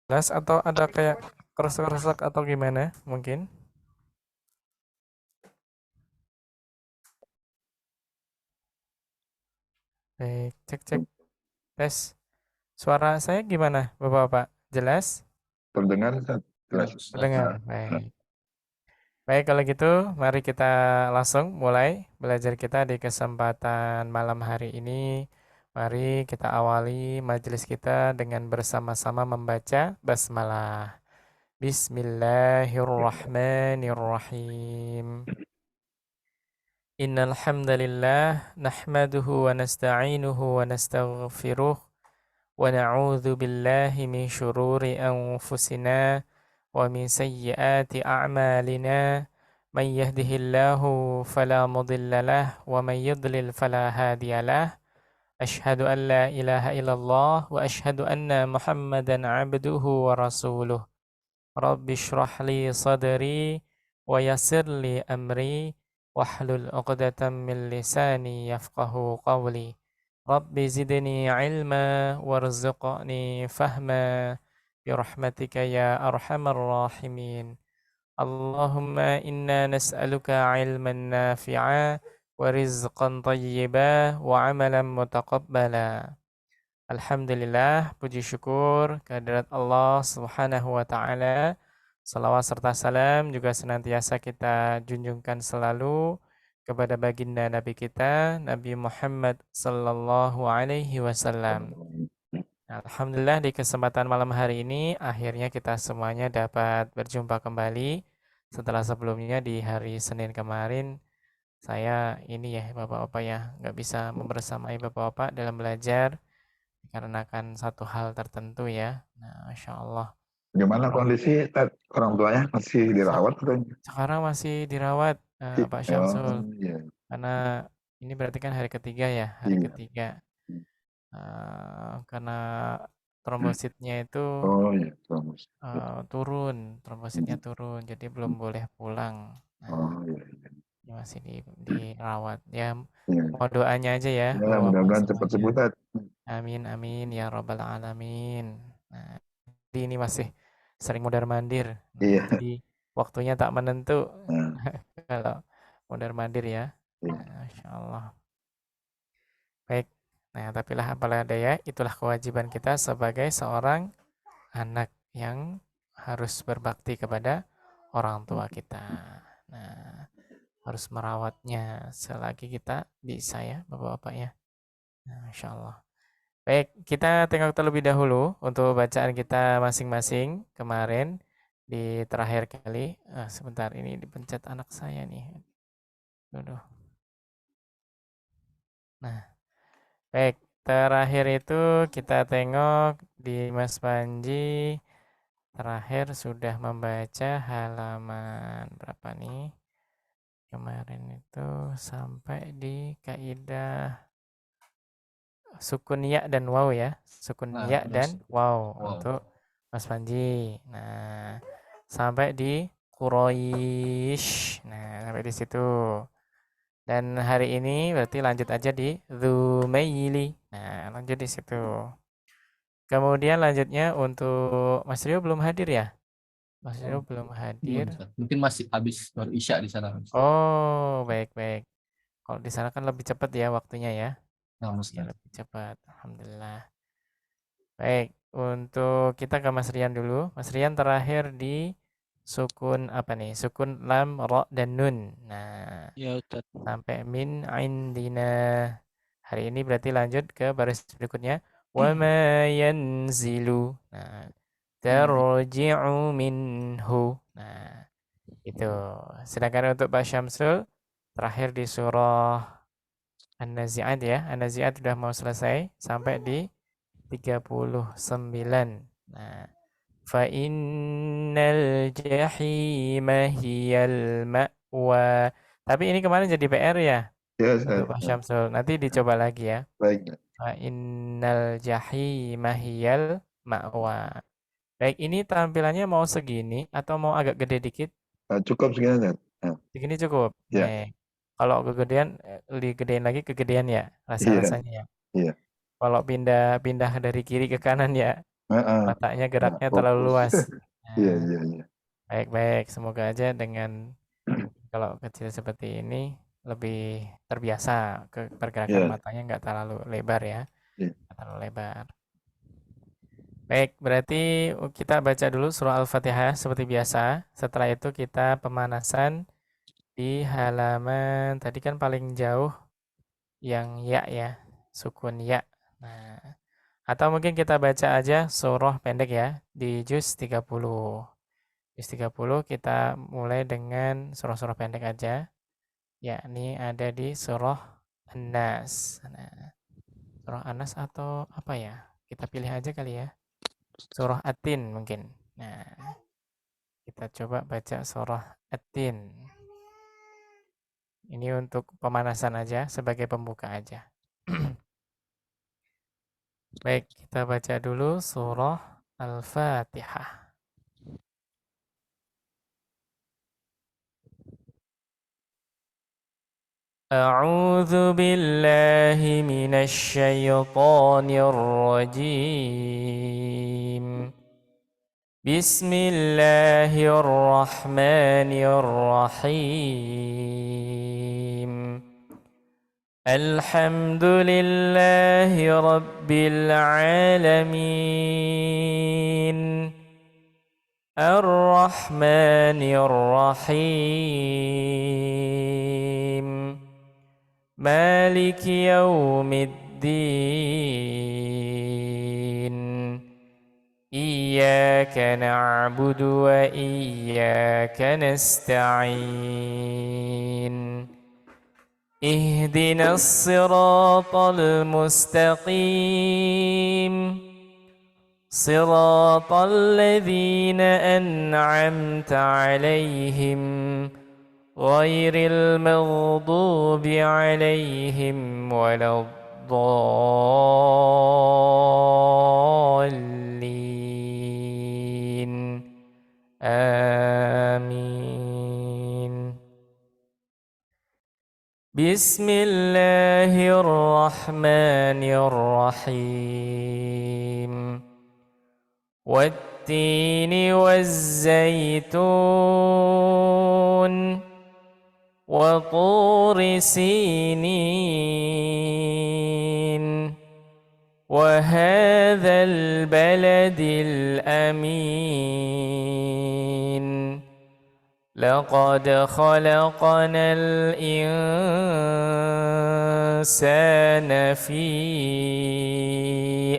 Jelas atau ada kayak kerusak-kerusak atau gimana mungkin? Baik, cek cek tes. Suara saya gimana, Bapak-bapak? Jelas? Terdengar jelas. Terdengar. Baik. Baik kalau gitu, mari kita langsung mulai belajar kita di kesempatan malam hari ini. Mari kita awali majelis kita dengan bersama-sama membaca basmalah. Bismillahirrahmanirrahim. Innal hamdalillah nahmaduhu wa nasta'inuhu wa nastaghfiruh wa na'udzu billahi min syururi anfusina wa min sayyiati a'malina may yahdihillahu fala mudilla lah wa may yudlil fala hadiya lah asyhadu an la ilaha illallah wa asyhadu anna muhammadan abduhu wa rasuluh. Rabbi shrah li sadri wa yassir li amri wahlul 'uqdatam min lisani yafqahu qawli. Rabbi zidni ilma warzuqni fahma bi rahmatika ya arhamar rahimin. Allahumma inna nas'aluka ilman nafi'a wa rizqan thayyiba wa amalan mutaqabbala. Alhamdulillah, puji syukur kehadirat Allah Subhanahu wa taala. Salawat serta salam juga senantiasa kita junjungkan selalu kepada baginda Nabi kita, Nabi Muhammad sallallahu alaihi wasallam. Alhamdulillah di kesempatan malam hari ini akhirnya kita semuanya dapat berjumpa kembali setelah sebelumnya di hari Senin kemarin saya ini ya Bapak-bapak ya nggak bisa membersamai Bapak-bapak dalam belajar dikarenakan satu hal tertentu ya. Nah, Masya Allah. Gimana kondisi orang tuanya masih dirawat katanya? Sekarang masih dirawat Pak Syamsul. Oh iya. Karena ini berarti kan hari ketiga ya, hari Iya. ketiga. Karena trombositnya itu Oh iya, bagus. turun, trombositnya turun, jadi belum boleh pulang. Nah, Oh iya, iya. ini masih dirawat. Ya, Iya. mau doanya aja ya, Ya, Bapak-bapak mudah-mudahan cepat semuanya. sembuh, Tat. Amin, amin, ya Robbal Alamin. Nah, jadi ini masih sering mondar-mandir. Nah, Iya. jadi waktunya tak menentu Nah, kalau mondar-mandir ya. iya. Nah, Masya Allah. Baik. Nah, tapi lah apalah daya, itulah kewajiban kita sebagai seorang anak yang harus berbakti kepada orang tua kita. Nah, harus merawatnya selagi kita bisa ya, Bapak-bapak ya. Nah, Masya Allah. Baik, kita tengok terlebih dahulu untuk bacaan kita masing-masing kemarin di terakhir kali. Sebentar, ini dipencet anak saya nih. Aduh. Nah, baik. Terakhir itu kita tengok di Mas Panji. Terakhir sudah membaca halaman berapa nih? Kemarin itu sampai di kaidah sukun ya dan waw ya. Sukun ya dan waw untuk Mas Panji. Nah, sampai di Quraisy. Nah, sampai di situ. Dan hari ini berarti lanjut aja di Dzumaili. Nah, lanjut di situ. Kemudian lanjutnya untuk Mas Rio belum hadir ya? Mas Rio belum hadir. Mungkin masih habis baru Isya di sana. Oh, baik-baik. Kalau di sana kan lebih cepat ya waktunya ya. Nah, Ya, Ustaz. lebih cepat. Alhamdulillah. Baik, untuk kita ke Mas Rian dulu. Mas Rian terakhir di sukun apa nih? Sukun lam, ro, dan nun. Nah, Ya Ustaz. sampai min indina. Hari ini berarti lanjut ke baris berikutnya. Wa ma yanzilu. Nah, tarji'u minhu. Nah, itu. Sedangkan untuk Pak Syamsul terakhir di surah An-Nazi'at ya. An-Nazi'at sudah mau selesai sampai di 39. Nah, fa innal jahima hiyal ma'wa. Tapi ini kemarin jadi PR ya Ya, untuk Pak saya. Syamsul. Nanti dicoba lagi ya. Baik. Fa innal jahima hiyal ma'wa. Baik, ini tampilannya mau segini atau mau agak gede dikit? Cukup segini, Tat. Nah, Segini cukup. ya. Nih. Kalau kegedean, digedein lagi kegedean ya Iya. rasa-rasanya ya. Iya. Kalau pindah-pindah dari kiri ke kanan ya. Heeh. Matanya Nggak geraknya terlalu fokus. luas. Iya, Nah, iya, iya. baik-baik. Semoga aja dengan kalau kecil seperti ini lebih terbiasa ke pergerakan Iya, matanya nggak terlalu lebar ya. iya. Nggak terlalu lebar. Baik, berarti kita baca dulu surah Al-Fatihah seperti biasa. Setelah itu kita pemanasan di halaman tadi kan paling jauh yang ya, sukun ya. Nah, atau mungkin kita baca aja surah pendek ya di juz 30. Juz 30 kita mulai dengan surah-surah pendek aja. Yakni ada di surah An-Nas. Nah, surah An-Nas atau apa ya? Kita pilih aja kali ya. Surah At-Tin mungkin. Nah, kita coba baca surah At-Tin. Ini untuk pemanasan aja, sebagai pembuka aja. Baik, kita baca dulu surah Al-Fatihah. أعوذ بالله من الشيطان الرجيم. بسم الله الرحمن الرحيم. الحمد لله رب العالمين. الرحمن الرحيم. مالك يوم الدين. إياك نعبد وإياك نستعين. اهدنا الصراط المستقيم. صراط الذين أنعمت عليهم غير المغضوب عليهم ولا الضالين. آمين. بسم الله الرحمن الرحيم. والتين والزيتون وطور سينين وهذا البلد الأمين. لقد خلقنا الإنسان في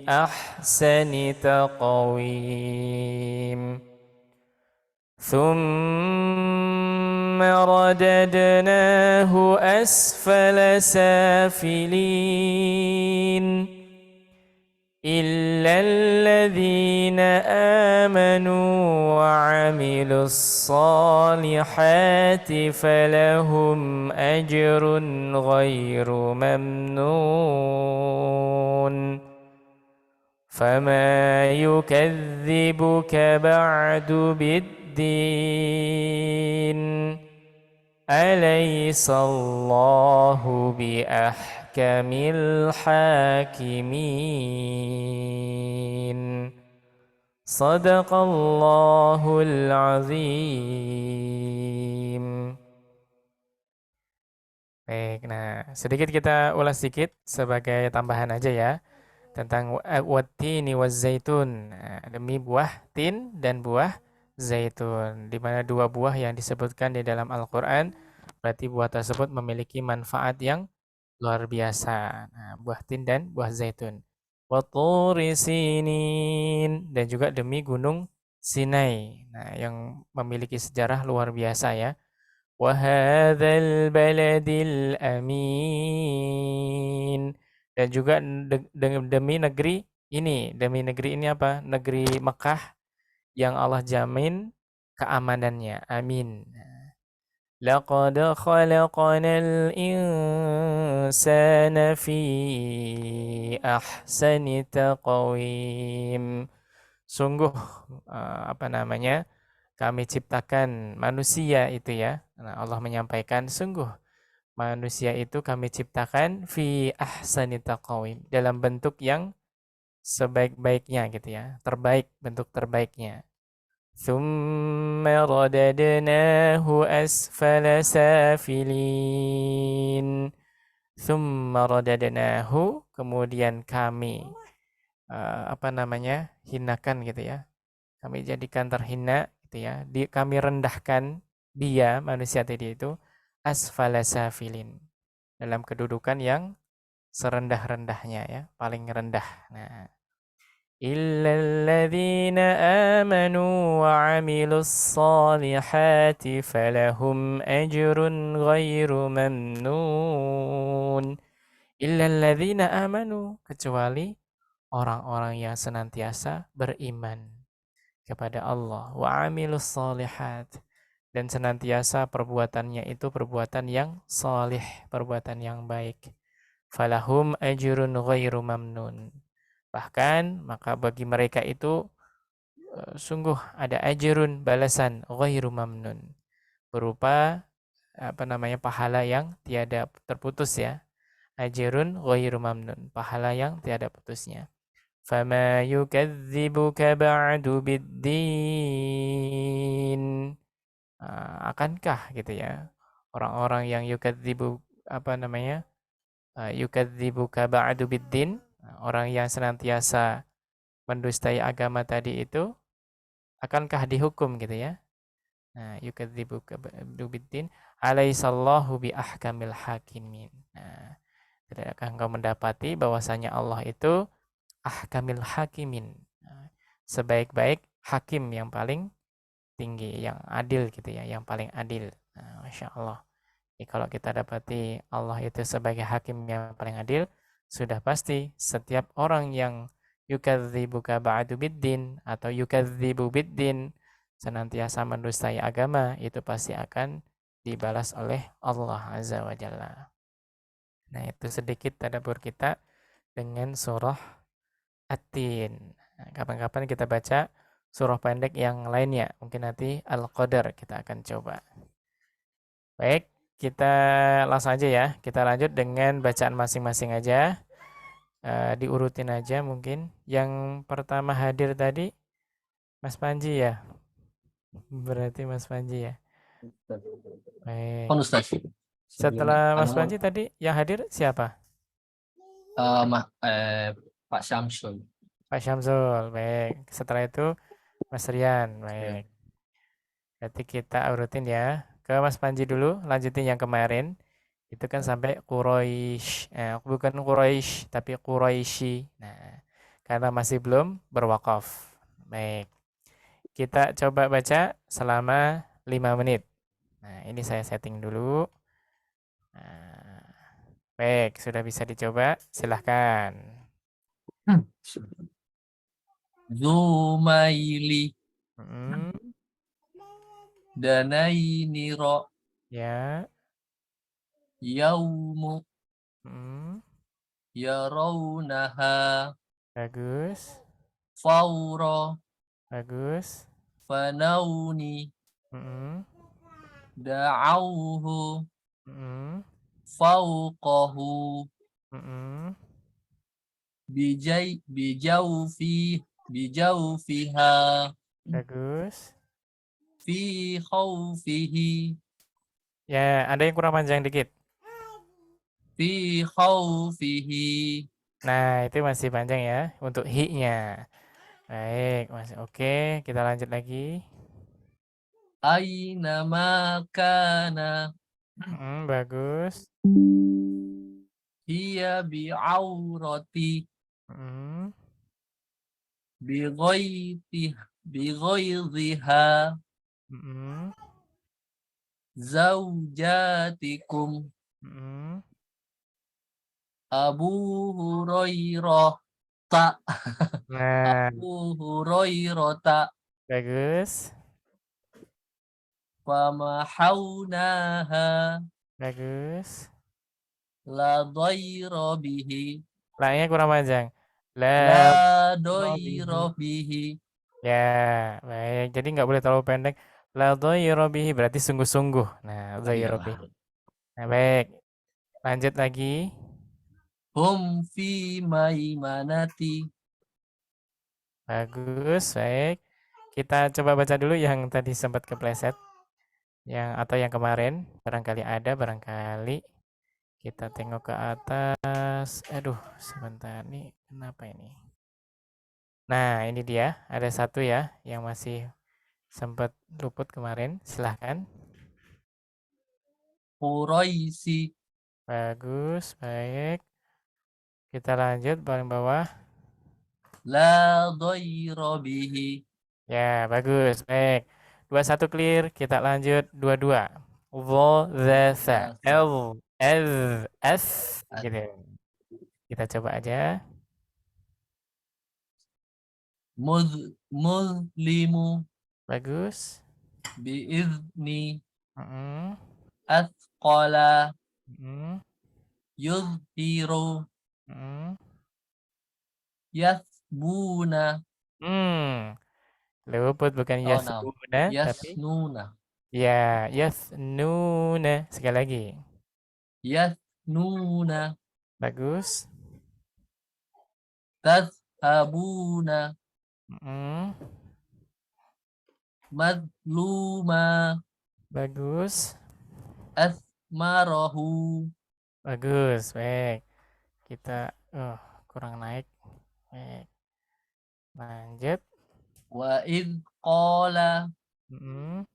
أحسن تقويم. ثم رددناه أسفل سافلين إلا الذين آمنوا وعملوا الصالحات فلهم أجر غير ممنون. فما يكذبك بعد بالدين. أليس الله بأحكم الحاكمين. صدق الله العظيم. Baik, nah sedikit kita ulas sedikit sebagai tambahan aja ya tentang wattini wazzaitun. Nah, demi buah tin dan buah zaitun, di mana dua buah yang disebutkan di dalam Al-Qur'an berarti buah tersebut memiliki manfaat yang luar biasa. Nah, buah tin dan buah zaitun. Watturi sinin, dan juga demi gunung Sinai. Nah, yang memiliki sejarah luar biasa ya. Wahadzal baladil amin, dan juga demi negeri ini. Demi negeri ini apa? Negeri Mekah yang Allah jamin keamanannya. Amin. Laqad khalaqanal insana fi ahsani taqwim. Sungguh apa namanya? Kami ciptakan manusia itu ya. Nah, Allah menyampaikan sungguh manusia itu kami ciptakan fi ahsani taqwim, dalam bentuk yang sebaik-baiknya gitu ya, terbaik, bentuk terbaiknya. Tsumma radadnahu asfala safilin. Tsumma radadnahu, kemudian kami hinakan gitu ya. Kami jadikan terhina gitu ya. Kami rendahkan dia, manusia tadi itu, asfala safilin, dalam kedudukan yang serendah-rendahnya ya, paling rendah. Nah, illalladzina amanu wa 'amilus solihati falahum ajrun ghairu mamnun. Illalladzina amanu, kecuali orang-orang yang senantiasa beriman kepada Allah, wa 'amilus solihat, dan senantiasa perbuatannya itu perbuatan yang solih, perbuatan yang baik. Falahum ajrun ghairu mamnun. Bahkan maka bagi mereka itu sungguh ada ajrun, balasan, ghairu mamnun, berupa pahala yang tiada terputus ya. Ajrun ghairu mamnun, pahala yang tiada putusnya. Fama yukadzibuka ba'du biddin. Akankah gitu ya orang-orang yang yukadzibu yukadzibuka ba'du biddin, orang yang senantiasa mendustai agama tadi itu, akankah dihukum gitu ya. Nah, yukadzibuka ba'du biddin alaisallahu bi ahkamil hakimin. Nah, tidakkah engkau mendapati bahwasanya Allah itu ahkamil hakimin, nah, sebaik-baik hakim yang paling tinggi, yang adil gitu ya, yang paling adil. Nah, Masya Allah. Jadi kalau kita dapati Allah itu sebagai hakim yang paling adil, sudah pasti setiap orang yang yukadzibuka ba'du biddin atau yukadzibu biddin, senantiasa mendustai agama, itu pasti akan dibalas oleh Allah Azza wa Jalla. Nah, itu sedikit tadabbur kita dengan surah At-Tin. Nah, kapan-kapan kita baca surah pendek yang lainnya. Mungkin nanti Al-Qadar kita akan coba. Baik, kita langsung aja ya. Kita lanjut dengan bacaan masing-masing aja. Diurutin aja mungkin. Yang pertama hadir tadi Mas Panji ya. Berarti Mas Panji ya. Baik. Ustaz. Setelah Mas Panji tadi yang hadir siapa? Pak Syamsul. Pak Syamsul. Baik. Setelah itu Mas Rian. Baik. Berarti kita urutin ya. Ke Mas Panji dulu, lanjutin yang kemarin. Itu kan sampai Quraisy. Bukan Quraisy, tapi Quraisy. Nah, karena masih belum berwakaf. Baik. Kita coba baca selama 5 menit. Nah, ini saya setting dulu. Nah, baik, sudah bisa dicoba. Silahkan. Zumaili Hmm, Danainiro ya. Yaumu Hmm, Yarawnaha bagus. Fawra Bagus. Fanauni Hmm, Da'auhu hmm, Fawqahu hmm. Bijaufiha Bagus. Fi khawfihi Ya, ada yang kurang panjang dikit. Fi khawfihi Nah, itu masih panjang ya untuk hi-nya. Baik, masih oke. Kita lanjut lagi. Aina makana Bagus. Hiya bi'aurati Mm, Bighayziha mm, Zaujatikum mm. Abu Hurairah Nah, Abu Hurairah bagus. Famahaunaha Bagus. La dhaira bihi La-nya kurang panjang. La La dhaira bihi. bihi Ya, baik. Jadi nggak boleh terlalu pendek. La dhayra bihi berarti sungguh-sungguh. Nah, Iya dhayra bihi. lah. Nah, baik. Lanjut lagi. Hum fi maimanati Bagus, baik. Kita coba baca dulu yang tadi sempat kepleset. Atau yang kemarin. Barangkali ada, barangkali. Kita tengok ke atas. Aduh, sebentar nih. Kenapa ini? Nah, ini dia. Ada satu ya yang masih sempat luput kemarin. Silahkan. Quraisi. Bagus, baik. Kita lanjut paling bawah. La dhayra bihi. Ya, bagus. Baik. 21 clear. Kita lanjut 22. Dha, L, S, gitu. Kita coba aja. Muzlimu Bagus. biizni Mm-mm. athqala Mm-mm. yuzhiru Mm-mm. yathbuna. Luput bukan Oh no, yasbuna, tapi yasnuna. ya yasnuna. Sekali lagi. Yasnuna Bagus. tadhhabuna Mm-mm. madluma Bagus. asmarahu. Bagus. Baik. Kita kurang naik. Baik. Lanjut. Wa idh qala Mm-mm.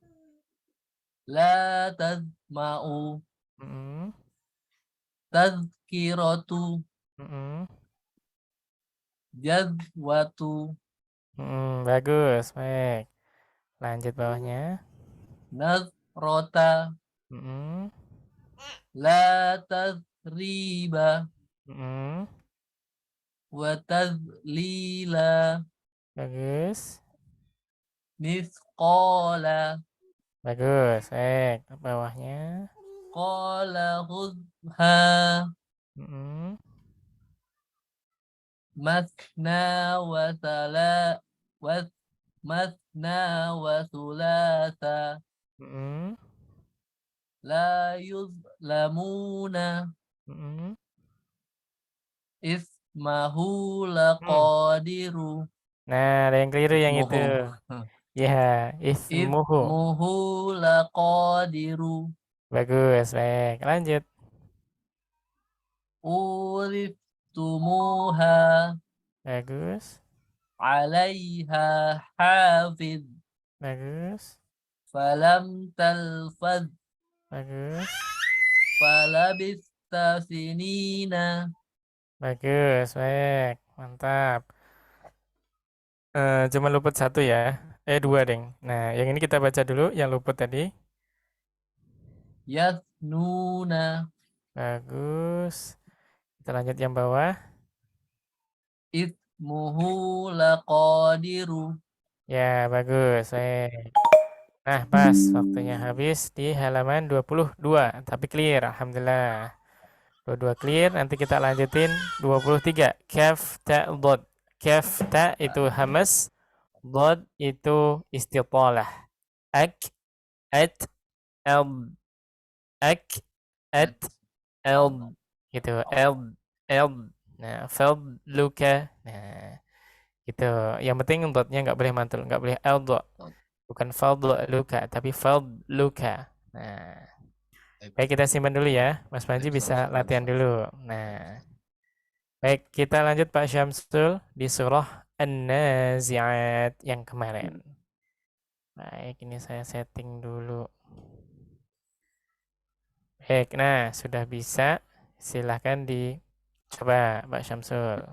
la tadma'u Mm-mm. tadhkiratu Mm-mm. jadwatu Bagus. Baik. Lanjut bawahnya. nadrota Mm-mm. la tadriba Mm-mm. wa tadlila Bagus. mithqala Bagus. Baik. Bawahnya. qala khudha Mm-mm. mathna wa thala wa mathna wa thulatha Mm-mm. la yuzlamuna Mm-mm. ismahu Hmm. laqadiru. Nah, ada yang keliru yang itu. Ismuhu Ya, ismuhu. ismuhu laqadiru. Bagus. Baik. Lanjut. Uriftumuha Bagus. alaiha hafid Bagus. falam talfad Bagus. falabista sinina. Bagus. Baik. Mantap. Cuma luput satu ya. Dua, deng. Nah, yang ini kita baca dulu yang luput tadi. Yasnuna Bagus. Kita lanjut yang bawah. ismuhu laqadiru. Ya, bagus. Baik. Nah, pas waktunya habis di halaman 22, tapi clear, alhamdulillah. 22 clear, nanti kita lanjutin 23. Kaf ta dot. Kaf ta itu hamas, dot itu istitalah. Ak, at, el, ak, at, el, gitu. El. Nah, luka. Nah, gitu. Yang penting dotnya nggak boleh mantul, nggak boleh el dot. Bukan luka, tapi luka. Nah, baik kita simpan dulu ya. Mas Panji bisa latihan dulu. Nah, baik kita lanjut Pak Syamsul di surah An-Nazi'at yang kemarin. Baik, ini saya setting dulu. Baik, nah sudah bisa. Silahkan dicoba Pak Syamsul.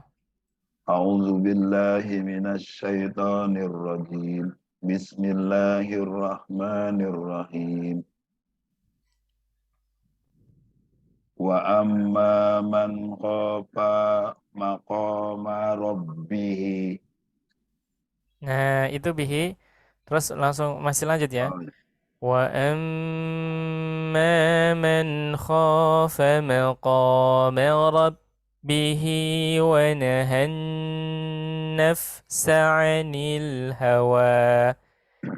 A'udzu billahi minasyaitonir rajim. Bismillahirrahmanirrahim. Wa amma man khafa maqama rabbih. Nah, itu bihi. Terus langsung masih lanjut ya. Oh, Wa amma man khafa maqama rabbihi wa nahan nafsa 'anil hawa.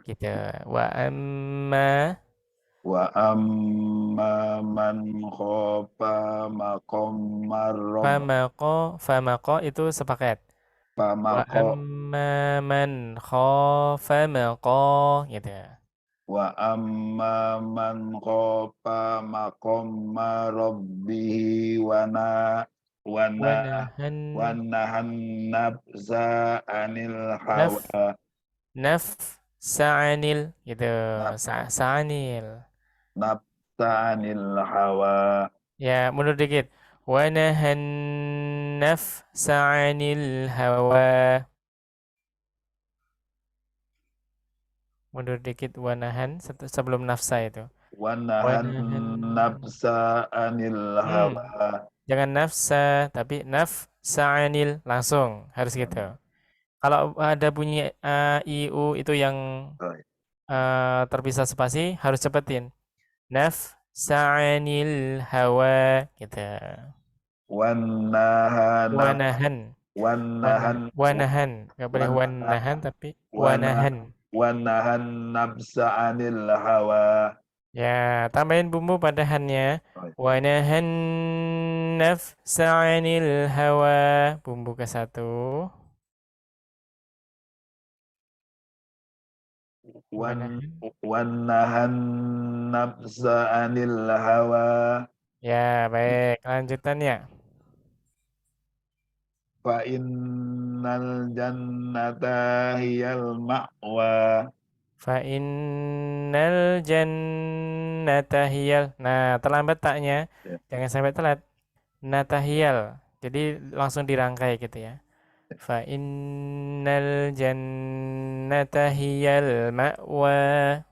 Gitu. wa amma man khafa maqama rabbih. Famaqo itu sepaket. Wa pamako amma man khafa gitu. wa amma man khofa maqama rabbihi Wa wana nahan wanahan nafsa anil naf hawa nafsa'anil gitu. naf, Sa'anil. nafsa anil hawa Ya, mundur dikit. Wa nahan nafsa'anil hawa. Mundur dikit wa nahan sebelum nafsa itu. Wa wanahan nahan nafsa anil hmm. hawa. Jangan nafsa, tapi nafsa'anil langsung harus gitu. Kalau ada bunyi a, i, u itu yang terpisah spasi harus cepetin. Nafsa'anil hawa gitu. Wanahan Wanahan, wanahan wanahan. Gak boleh wanahan wanahan tapi wanahan wanahan. wanahan nafsa anil hawa. Ya, tambahin bumbu pada hannya. Wanahan nafsa'anil hawa. Bumbu ke satu. Wan Wanahan. wanahan nafsa anil hawa. Ya, baik. Lanjutannya. Fa innal jannata hiyal ma'wa. Fa innal jannata hiyal. Nah, terlambat taknya. Ya. Jangan sampai telat. Natahiyal. Jadi langsung dirangkai gitu ya. Fa innal jannata hiyal ma'wa.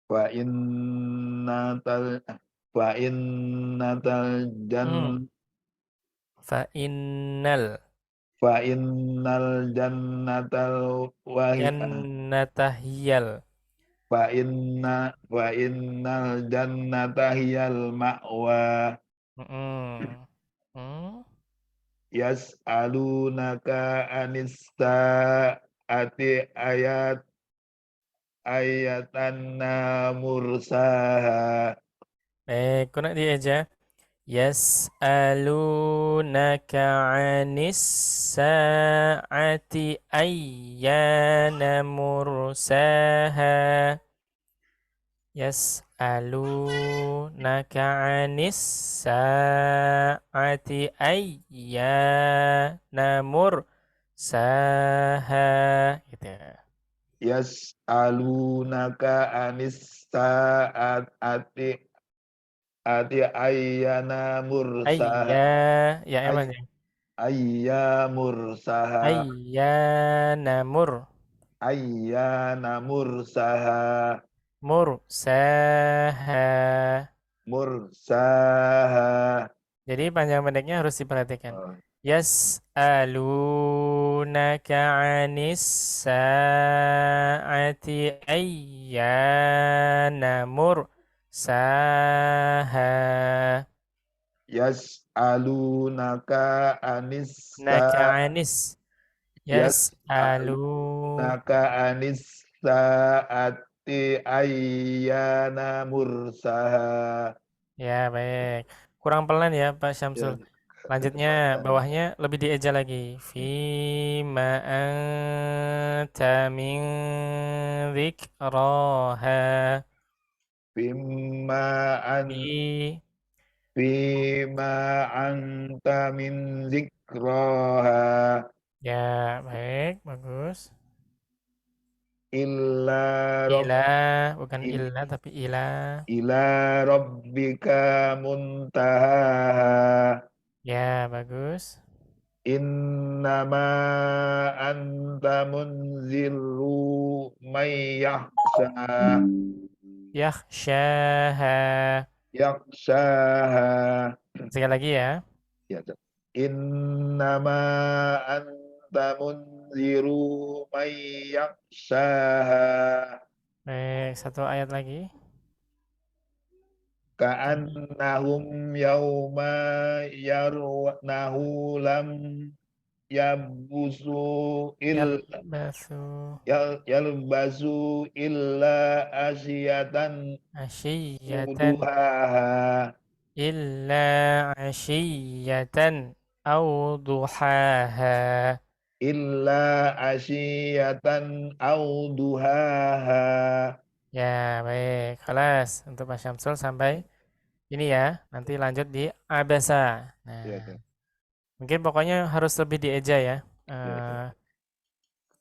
Fa innatal fa innatal jan Hmm. Fa innal fa innal jannatal wahiyah jannata hiyal. fa innal jannata hiyal ma'wa. Mm-mm. Hmm. Yas'alunaka anis saati ayatanna mursaha. Kuna dia aja. Yas'alunaka 'anis sa'ati ayyana mursaha. Yas'alunaka 'anis sa'ati ayyana mursaha gitu. Yas'alunaka anis saati ayyana mursaha. Ayya ya Ay, emang ya. ayya mursaha. Ayyana Ayyana mursaha. mursaha. Mursaha. Jadi panjang pendeknya harus diperhatikan. Oh, Yas'alunaka 'anis sa'ati ayyana mursaha. Yas'alunaka anis Naka 'anis. Yas'alu. yas'alunaka anis saati ayyana mursaha. Ya, baik. Kurang pelan ya, Pak Ya, Syamsul. Lanjutnya, kesempatan. bawahnya lebih dieja lagi. Fima anta min dzikraha. Bima an Fi. bima anta min zikraha Ya, baik. Bagus. illa rob Ila. Bukan il, illa, tapi ila. ila rabbika muntahaha. Ya, bagus. Innama anta munziru may yakhsha Yakhshaha. yakhshaha. Sekali lagi ya. Ya, Cak. Innama anta munziru may yakhshaha Baik, satu ayat lagi. ka'annahum yawma yarnahu lam yabusu Yalbasu yalbasu illa asyatan asyiyatan uduhaha. illa asyiyatan au duhaha. illa asyiyatan au duhaha. Ya, baik. Kelas untuk Mas Syamsul sampai ini ya. Nanti lanjut di abasa. Ya, Nah, Ustaz. mungkin pokoknya harus lebih dieja ya. Ya, Ustaz.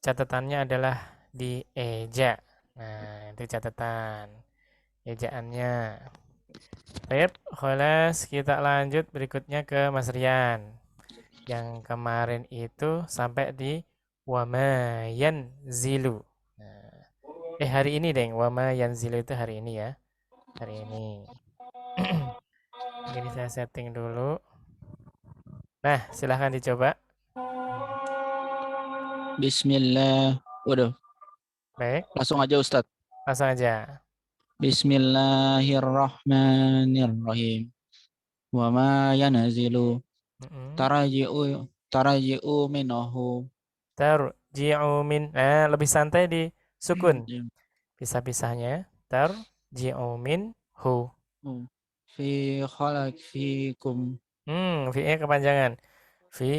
Catatannya adalah dieja. Nah, itu catatan ejaannya. Baik, kelas kita lanjut berikutnya ke Mas Rian. Yang kemarin itu sampai di wama yanzilu. Nah, hari ini deng, wama yanzilu itu hari ini ya. Hari ini. Ini saya setting dulu. Nah, silahkan dicoba. Bismillah. Waduh, Baik, langsung aja Ustadz. langsung aja. Bismillahirrahmanirrahim. Wa ma yanazilu Mm-mm. taraji'u minahu. Tarji'u min. Nah, lebih santai di sukun. Pisah-pisahnya. Tarji'u min hu. Fi khalaq fikum. Fi-nya kepanjangan. Fi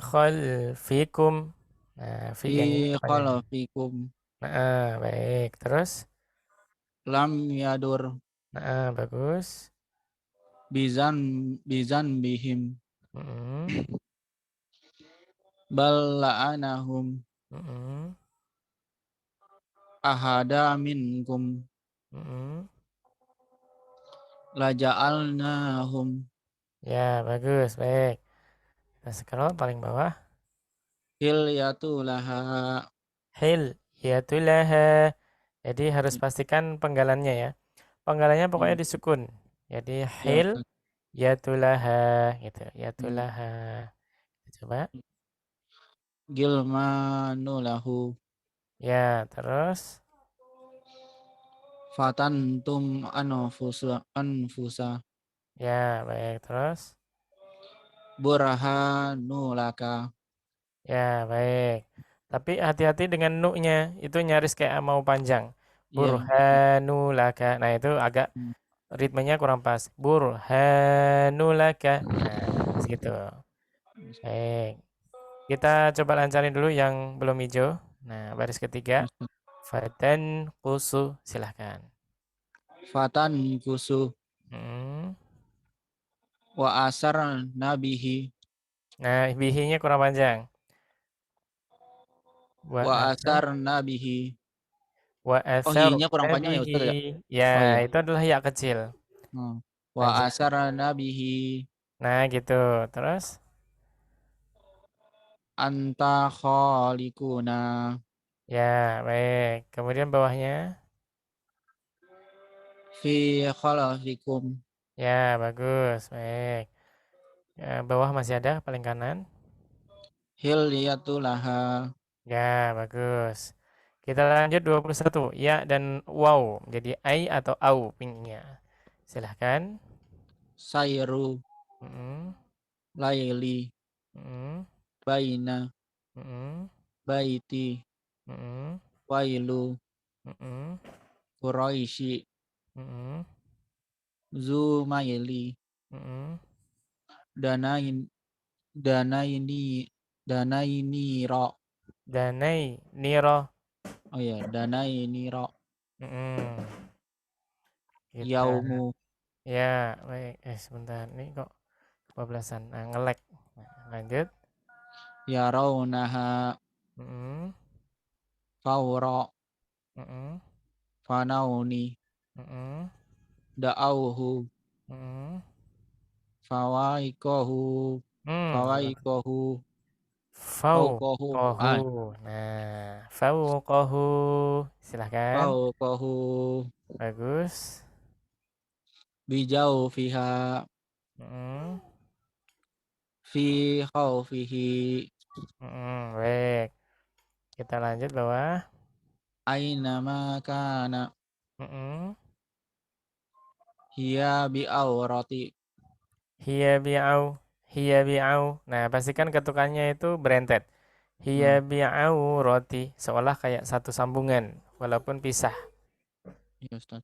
khalfikum. Nah, fi Fi yang ini kepanjangan. khalafikum. Nah, baik. Terus, Lam yadur nah, bagus. bizan bihim. Mm-mm. Bal la'anahum Mm-mm. ahada minkum. Mm-mm. Laja'alnahum Ya, bagus. Baik. Kita scroll paling bawah. hilyatulaha. Hil yatulaha. Jadi harus pastikan penggalannya ya. Penggalannya pokoknya disukun. Jadi Ya, hil yatulaha gitu. Hmm. Yatulaha. Coba. Gilmanulahu Ya, terus. fatantum anfusa Ya, baik. Terus. burhanulaka. Ya, baik. Tapi hati-hati dengan nu-nya. Itu nyaris kayak mau panjang. Ya. Burhanulaka. Nah, itu agak Hmm. ritmenya kurang pas. Burhanulaka. Nah, segitu. Baik. Kita coba lancarin dulu yang belum hijau. Nah, baris ketiga. Fatan kusu. Silahkan. Fatan kusu Hmm. wa asar nabihi Nah, bihinya kurang panjang. wa asar nabihi. Wa Oh, asar hinya kurang panjang ya nabihi. Ustaz ya? Ya, Oh iya. itu adalah ya kecil. Wa Lanjut. asar nabihi Nah, gitu. Terus. anta khalikuna Ya, baik. Kemudian bawahnya. fi khalafikum Ya, bagus. Baik. Ya, bawah masih ada paling kanan. hilyatulaha Ya, bagus. Kita lanjut 21. Ya dan wow. Jadi ai atau au pinggirnya. Silahkan. sayru Mm-mm. laili Mm-mm. baina Mm-mm. baiti Mm-mm. wailu Mm-mm. Quraisy Mm-mm. Zumaili Mm-mm. danain danaini ro. Danai niro. Oh ya, danaini ro Mm-mm. Kita yaumu ya, baik. Sebentar. Ini kok kebablasan. Nah, nge-lag. Nah, lanjut. yarawnaha Mm-mm. fawra Mm-mm. fanauni Mm-mm. da'auhu Mm-mm. fawaikohu Betul. fawaikohu faukohu Fauqahu. Nah, fauqahu. Silahkan. faukohu Bagus. bijau fiha Mm, fi khaufihi baik. Kita lanjut bawah. aina makana Mm, hiya bi aurati. hiya bi'au. Hiya bi'au. Nah, pastikan ketukannya itu berentet. Hiya bi'au roti. Seolah kayak satu sambungan. Walaupun pisah. Ya Ustaz.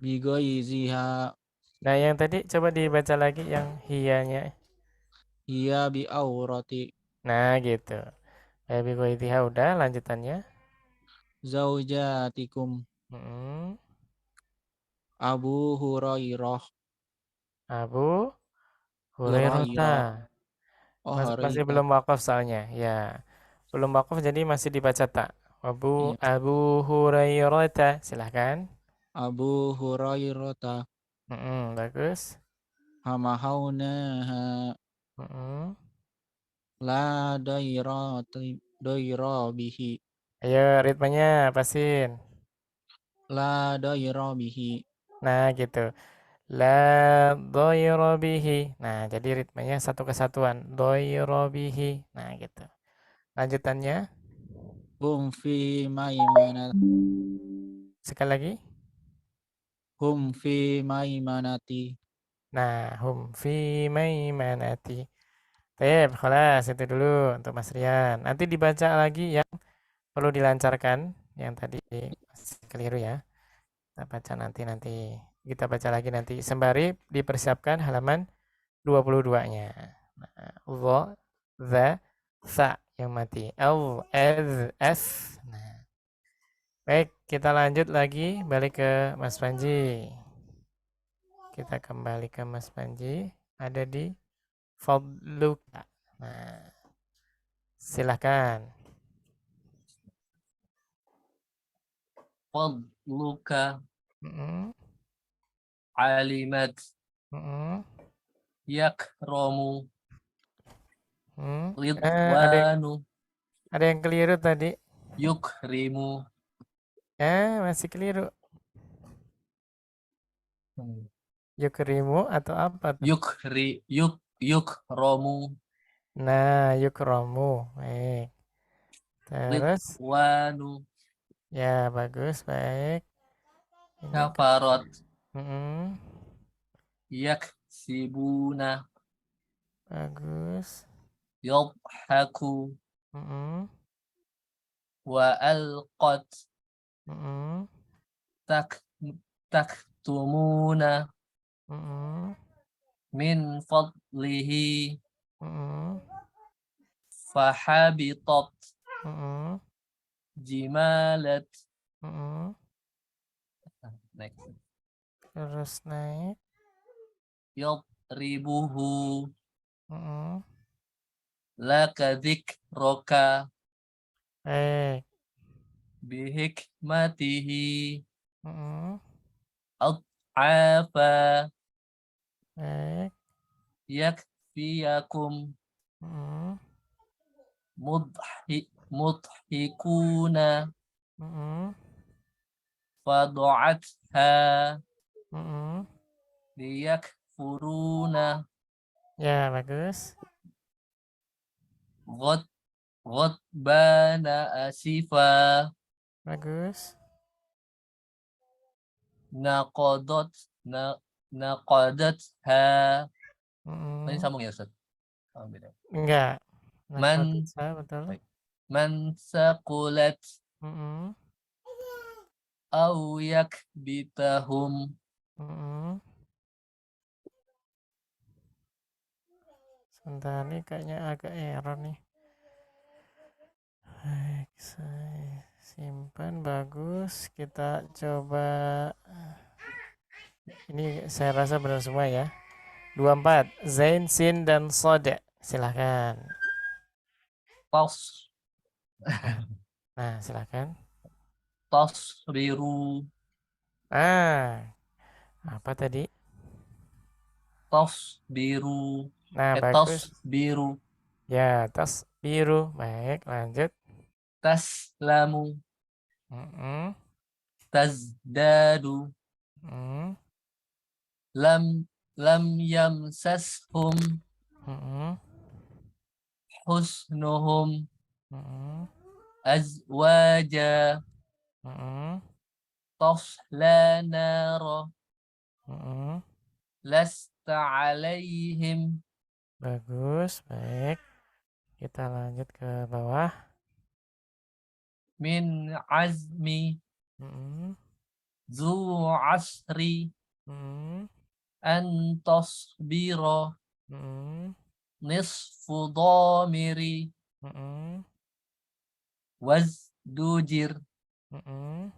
Bigoiziha Nah, yang tadi coba dibaca lagi yang hiyanya. hiya bi aurati. Nah, gitu. Babi Goitiha udah lanjutannya. Zaujatikum. Mm-mm. Abu Hurairah. Abu Hurairah. Hurairah. Oh, Masih Hurairah. belum wakaf soalnya. Ya, belum wakaf jadi masih dibaca tak. Iya. Abu Hurairah. Silahkan. Abu Hurairah. Bagus. Hamahaunaha. Mm-mm. La daira bihi. Ayo ritmenya pasin. La daira bihi. Nah, gitu. La doiro bihi. Nah, jadi ritmenya satu kesatuan. Doiro bihi. Nah, gitu. Lanjutannya. Hum fi maimanat. Sekali lagi. Hum fi maimanati. Nah, hum fi maimanati. Baik, kelas itu dulu untuk Mas Rian. Nanti dibaca lagi yang perlu dilancarkan. Yang tadi masih keliru ya. Kita baca nanti. Kita baca lagi nanti. Sembari dipersiapkan halaman 22-nya. Nah, dha, za, sa yang mati. Al, ez, es. Nah, baik, kita lanjut lagi. Balik ke Mas Panji. Kita kembali ke Mas Panji. Ada di Fadluka. Nah, silahkan. Fadluka Mm-mm, alimat mm-mm, yakramu mm. ridwanu Ada yang keliru tadi. yukrimu. Masih keliru. Yukrimu atau apa tuh? Yukromu Nah, yukromu. Baik. Terus, ridwanu ya bagus, baik. Ini kafarot Mm-mm, yaksibuna bagus. yadhaku Mm-mm, wa alqat mm-mm, tak taktumuna mm-mm, min fadlihi mm-mm, fahabitat mm-mm, jimalat. mm-mm. Next. Terus naik. Yadribuhu Mm-mm. laka dzikraka Baik. bihikmatihi Mm-mm, ad'afa baik. yakfiyakum Mm-mm, mudhikuna mm-mm, fadu'atha mm-mm. liyakfuruna Ya, bagus. ghad ghadbana asifa Bagus. naqadat naqadat ha. Ini Mm-mm. sambung ya Ustaz? Oh, beda. Enggak. Nah, kalau Man bisa, betul. baik. Man saqulat Mm-mm, au yakbitahum mm-mm. Sebentar nih kayaknya agak error nih. Baik, saya simpan bagus. Kita coba. Ini saya rasa benar semua ya. 24. Zain, Sin, dan Sode. Silahkan. tas Nah, silahkan. tasbiru Nah, apa tadi? tasbiru Nah, bagus. tasbiru Ya, tas biru. Baik, lanjut. taslamu Mm-mm, tazdadu mm-mm, lam yamsashum mm-mm, husnuhum mm-mm, azwaja mm-mm, tasla nara mm-mm. lasta alaihim Bagus, baik. Kita lanjut ke bawah. min azmi Mm-mm, zu asri mm-mm, an tasbira mm-mm, nisfu dhamiri Mm-mm. wazdujir, Mm-mm.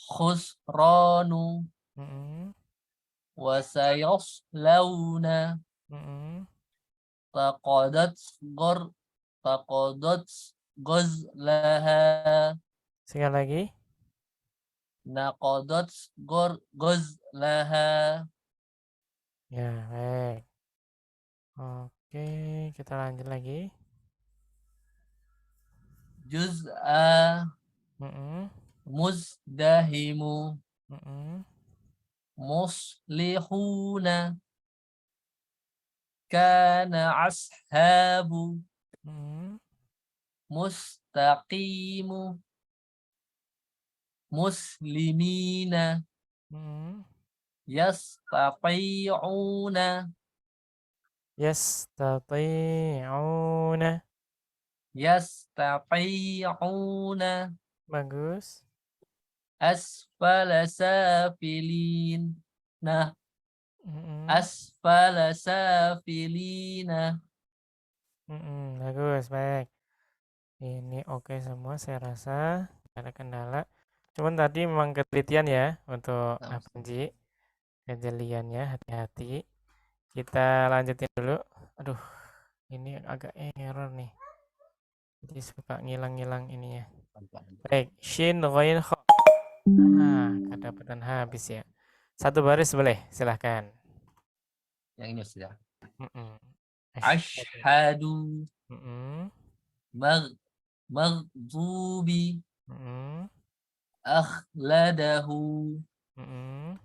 khusranu, Mm-mm. wasayaslawna, Mm-mm. taqadat gor, taqadat gozlaha, Sekali lagi. naqadat gozlaha, Ya, baik. Oke, kita lanjut lagi. juz'a, Mm-mm. muzdahimu, Mm-mm. muslihuna, kana ashabu, Mm-mm. mustaqimu, muslimina, Mm-mm. yastati'una, Yastati'una. yastati'una, Bagus. asfala safilin, nah, Mm-mm. asfala safilina. Bagus, baik. Ini oke semua saya rasa. Tidak ada kendala. Cuman tadi memang ketelitian ya untuk Apanji. Kejeliannya hati-hati. Kita lanjutin dulu. Aduh, ini agak error nih. Jadi suka ngilang-ngilang ininya. Baik, shin ghain kha. Nah, kedapatan habis ya. Satu baris boleh, silahkan. Yang ini sudah. Mm-mm. Ashhadu, Mm-mm. maghdubi, Mm-mm. akhladahu, Mm-mm.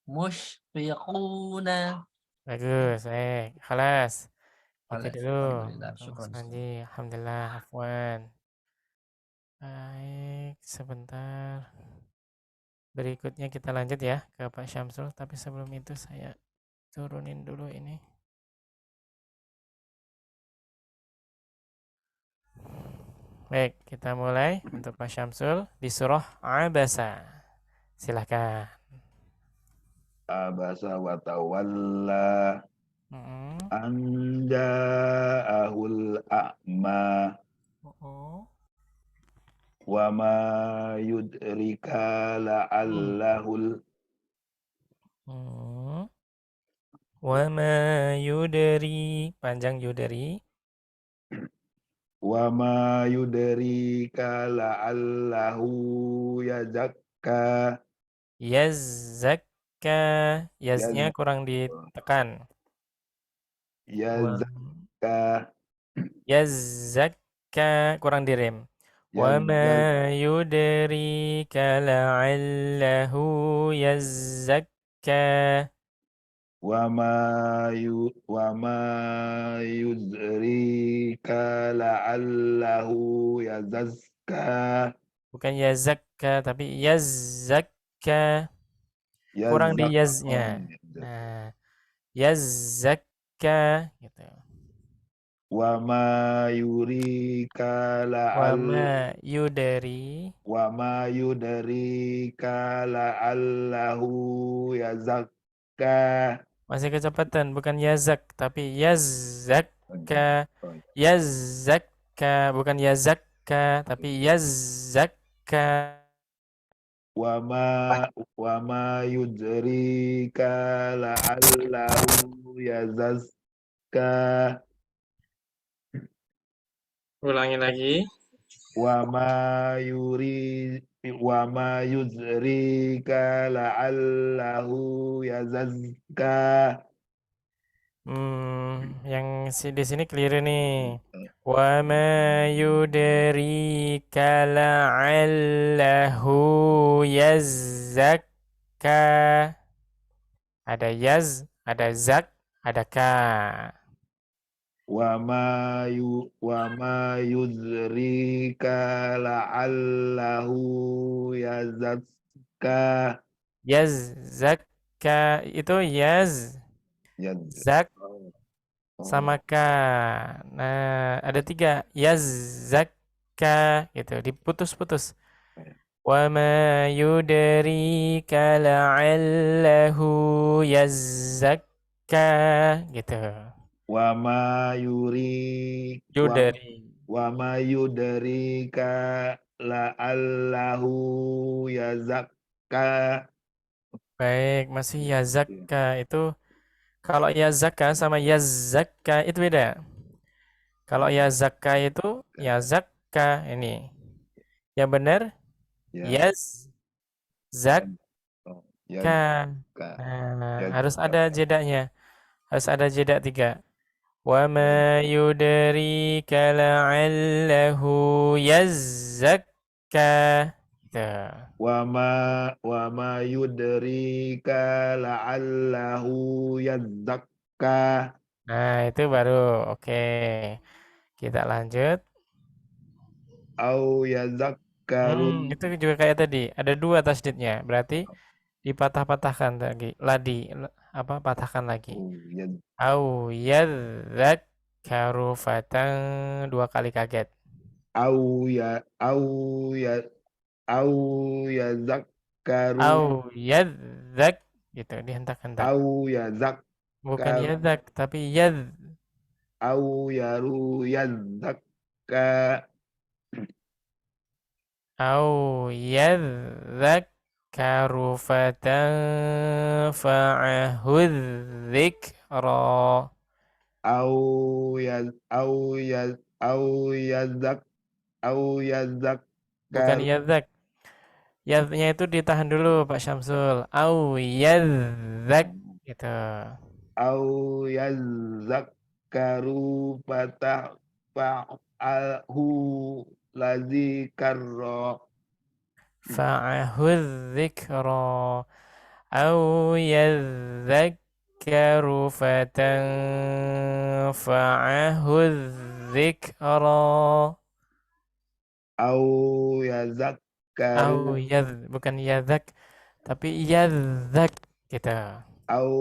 mushfiquna. Bagus, baik. Khalas. Itu Khalas. dulu. Alhamdulillah, Mas syukran. Panji, alhamdulillah, afwan. Baik, sebentar. Berikutnya kita lanjut ya ke Pak Syamsul, tapi sebelum itu saya turunin dulu ini. Baik, kita mulai untuk Pak Syamsul di surah Abasa. Silahkan. Abasa wa tawalla Mm-mm. an ja'ahul a'ma Mm-mm. wa ma yudrika la'allahul Mm. Wa ma yudri, panjang yudri. wa ma yudrika la'allahu yazakka Yazzakka, yaznya yaz kurang ditekan. Wa yazakka yazzakka kurang direm. Wa yazak ma yudrika la'allahu yazzakka. wa ma yudrika la'allahu yazakka Bukan yazakka tapi yazzakka. Kurang di yazak yaznya. Nah, yazzakka gitu. wa ma yurika Wa la'al ma yudri. wa ma yudrika la'allahu yazakka Masih kecepatan, bukan yazak tapi yazzakka. Yazzakka, bukan yazakka tapi yazzakka. wa ma yudrika la'allahu yazakka Ulangi lagi. wa ma yuri wa ma yudrika la'allahu yazakka Yang di sini keliru nih. Wa ma yudrika la'allahu yazzakka. Ada yaz, ada zak, ada ka. wa ma yudrika la'allahu yazakka Yazzakka itu yaz, yaz zak, oh, sama ka. Nah, ada tiga. Yazzakka gitu, diputus-putus. Wa ma yudrika la'allahu yazzakka gitu. wa ma yuri wa Yudari. Wa ma yudrika la'allahu yazakka. Baik, masih yazakka itu kalau yazakka sama yazakka itu beda. Kalau yazakka itu yazakka ini. Yang benar Ya, yazakka. oh, yazakka. Nah, harus Yazakka. ada jedanya. Harus ada jeda 3. Wa Ya. ma yudrika la'allahu yazakka. Gitu. Wa ma yudrika la'allahu yazakka. Nah, itu baru oke. Kita lanjut. Au yazakkaru. Itu juga kayak tadi, ada 2 tasdidnya. Berarti dipatah-patahkan lagi. Apa? Patahkan lagi. Oh, ya, Au yadzakkaru fatan 2 kali kaget. au ya au yazakkaru. Au yadzak gitu dihentak-hentak. Au Bukan yazakkaru. yadzak tapi yadz. Au yaru yazakka. Au yadzakkaru fatanfa'ahudz dzikra. Au yazak au Bukan yazakkaru. yadzak. Yadznya itu ditahan dulu Pak Syamsul. Au yadzak gitu. Au yazakkaru fatah fa'alhu lazikarra. Fa'ahudz dzikra. أو يذكر فتنفعه الذكرى Au أو yazakkaru bukan yadzak tapi yadzak gitu. au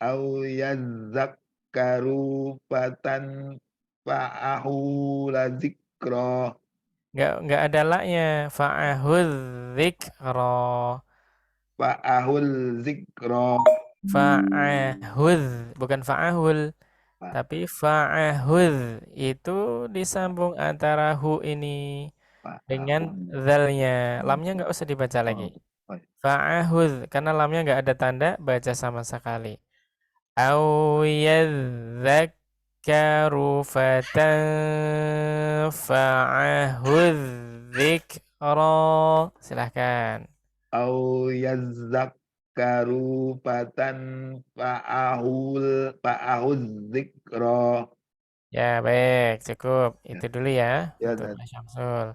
au yazakkaru fatan fa'ahu lazikra. Nggak ada laknya. Fa'ahudz dzikra. Fa'ahul zikra. Fa'ahudz bukan fa'ahul tapi fa'ahudz itu disambung antara hu ini dengan Fa'ahul. zalnya. Lamnya nggak usah dibaca Oh, lagi. oh. Fa'ahudz karena lamnya nggak ada tanda baca sama sekali. Au yadzakkaru fatanfa'ahudz dzikra. Silahkan. Au yazakkaru fatan fa'ahul zikra. Ya, baik, cukup. Ya, Itu dulu ya ya, untuk Mas Syamsul.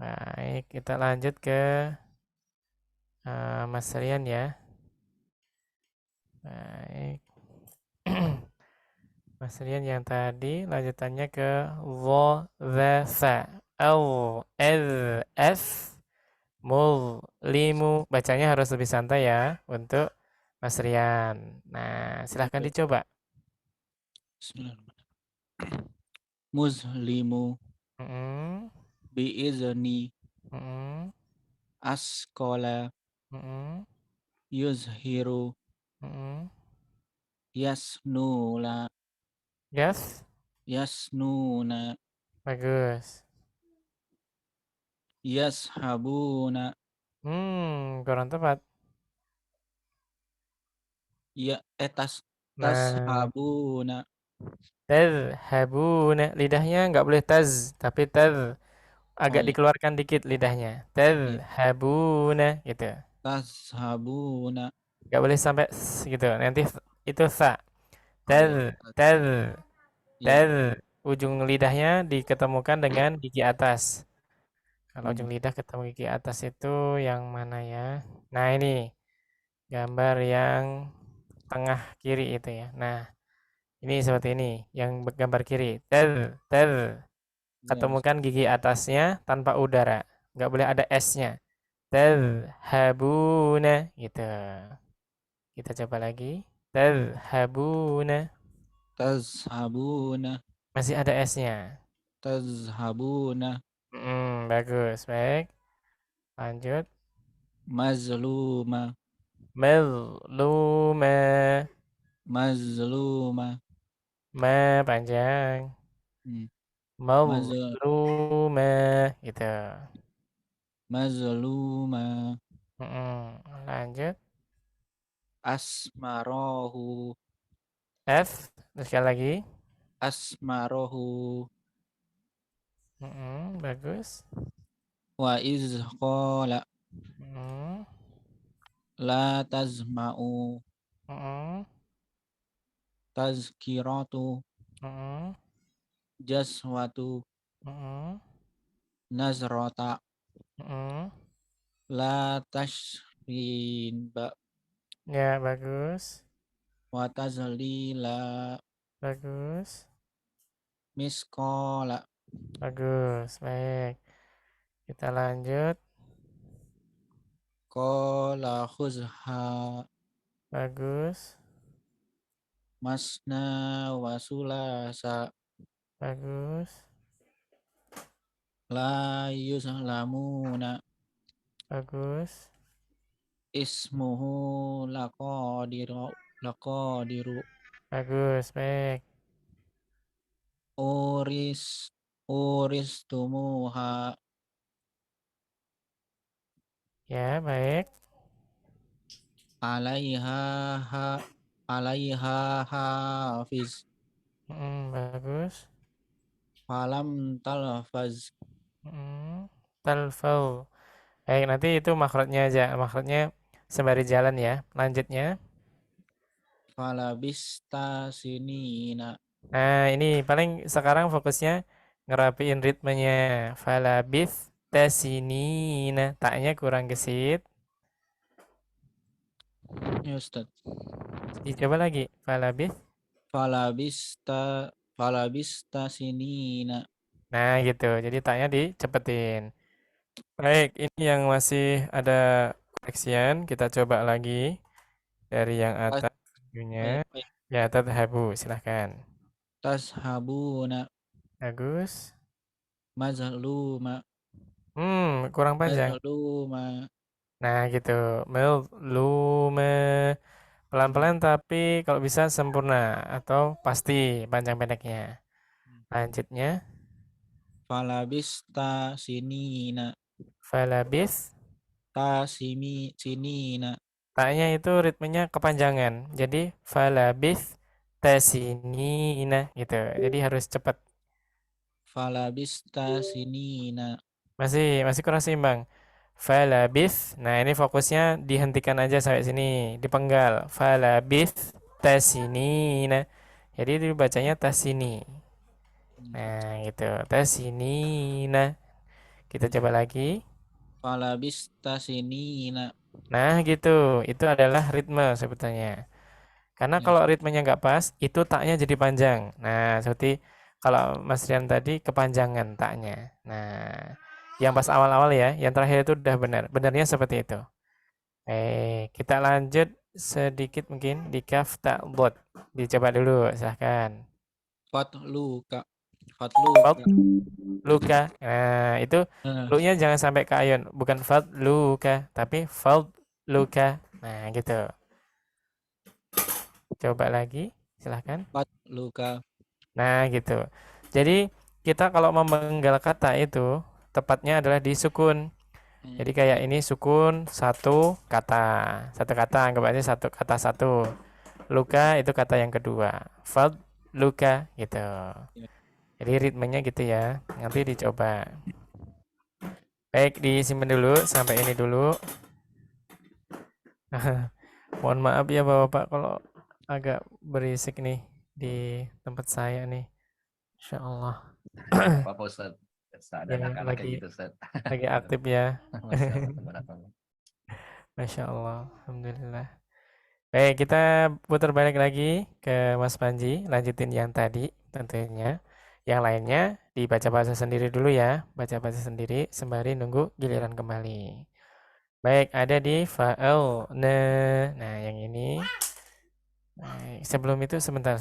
Baik, kita lanjut ke Mas Rian ya. Baik. Mas Rian yang tadi lanjutannya ke dha, dha, tha. Al, ed, f, mul, limu. Bacanya harus lebih santai ya untuk Mas Rian. Nah, silahkan dicoba. Bismillahirrahmanirrahim. Muslimu Mm-mm, biizni mm-mm, askola mm-mm, yuzhiru mm-mm. yasnula Yes, yasnuna bagus. yashabuna Kurang tepat. ya Nah, tashabuna tadhhabuna. Lidahnya nggak boleh taz, tapi oh agak ya dikeluarkan dikit lidahnya. ya Tadhhabuna gitu. tashabuna Nggak boleh sampai gitu. Nanti itu sa. oh ya Tadh, ya tadh. Ujung lidahnya diketemukan dengan gigi atas. Kalau ujung hmm, lidah ketemu gigi atas itu yang mana ya? Nah, ini gambar yang tengah kiri itu ya. Nah, ini seperti ini, yang gambar kiri. Tadh. ya Ketemukan gigi atasnya tanpa udara. Nggak boleh ada S-nya. Tadhhabuna gitu. Kita coba lagi. Tadhhabuna. tashabuna Masih ada S-nya. tazhabuna Bagus. Baik. Lanjut. mazluma Mazluma. mazluma Ma panjang. hmm. Mazlumah gitu. mazluma, Lanjut. asmarohu, F. Sekali lagi. asmarohu, Bagus. wa iz qala Mm, la tazma'u, mm, tazkiratu, mm, jaswatu, mm, nazrata, mm. la tashrin ba, Ya, bagus. wa tazlila, Bagus. miskola, Bagus. Baik. Kita lanjut. kola khuzha, Bagus. masna wasulasa, Bagus. la yuzlamuna, Bagus. ismuhu laqadiru, laqadiru, Bagus. Baik. uris, uristumuha, Ya, baik. alaiha ha, alaiha hafiz, Bagus. falam talfaz, Talfau. Baik, nanti itu makhrajnya aja. Makhrajnya sembari jalan ya. Lanjutnya. falabista sinina, Nah, ini paling sekarang fokusnya ngerapiin ritmenya. Falabith tasinina. Taknya kurang gesit. ya Ustaz, Dicoba lagi. Falabith. falabista, falabista sinina, Nah, gitu. Jadi taknya dicepetin. Baik, ini yang masih ada koreksian. Kita coba lagi dari yang tas, atas tentunya. baik, baik, Ya, tadhabu. Silahkan. tashabuna, Bagus. mazluma, Kurang panjang. mazluma, Nah, gitu. Lume. Pelan-pelan tapi kalau bisa sempurna atau pasti panjang pendeknya. Lanjutnya, falabista sinina, falabith. tasimi sinina, Taknya itu ritmenya kepanjangan. Jadi falabith tasinina gitu. Jadi harus cepat. falabista sinina, Masih kurang seimbang. Falabith. Nah, ini fokusnya dihentikan aja sampai sini, dipenggal. Falabith tasinina. Jadi dibacanya tasini. Nah, gitu. Tasinina. Kita coba lagi. falabista sinina, Nah, gitu. Itu adalah ritme sebetulnya. Karena ya, kalau ritmenya nggak pas, itu taknya jadi panjang. Nah, seperti kalau Mas Rian tadi kepanjangan taknya. Nah, yang pas awal-awal ya, yang terakhir itu udah benar. Benarnya seperti itu. Kita lanjut sedikit mungkin di kaf tak bot. Dicoba dulu, silahkan. fatluka, Fat fatluka, luka. Nah, itu eh, lu-nya jangan sampai ke ayun, bukan fat luka, tapi fat luka. Nah, gitu. Coba lagi, silahkan. fatluka, Nah, gitu. Jadi, kita kalau memenggal kata itu, tepatnya adalah di sukun. Jadi kayak ini sukun satu kata. Satu kata, anggap aja satu kata satu. Luka itu kata yang kedua. Fad luka gitu. ya, Jadi ritmenya gitu ya. Nanti dicoba. Baik, disimpan dulu sampai ini dulu. Mohon maaf ya Bapak-bapak kalau agak berisik nih di tempat saya nih. Insya Allah. Apa Ustaz? Ada Ya, anak-anak kayak gitu Ustaz. lagi aktif ya. Masya Allah, tabarakallah. Masya Allah. Alhamdulillah. Baik, kita putar balik lagi ke Mas Panji. Lanjutin yang tadi tentunya. Yang lainnya dibaca bahasa sendiri dulu ya. Baca bahasa sendiri sembari nunggu giliran kembali. Baik, ada di fa'al. Nah, yang ini. Baik, sebelum itu sebentar.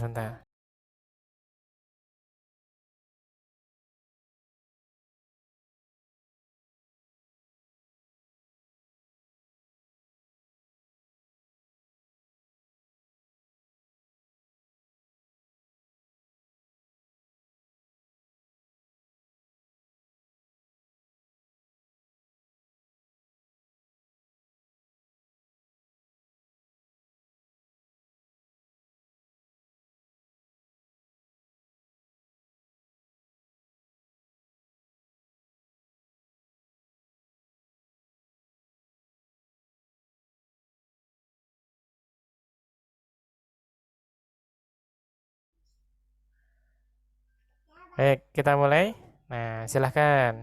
Baik, kita mulai. Nah, silahkan.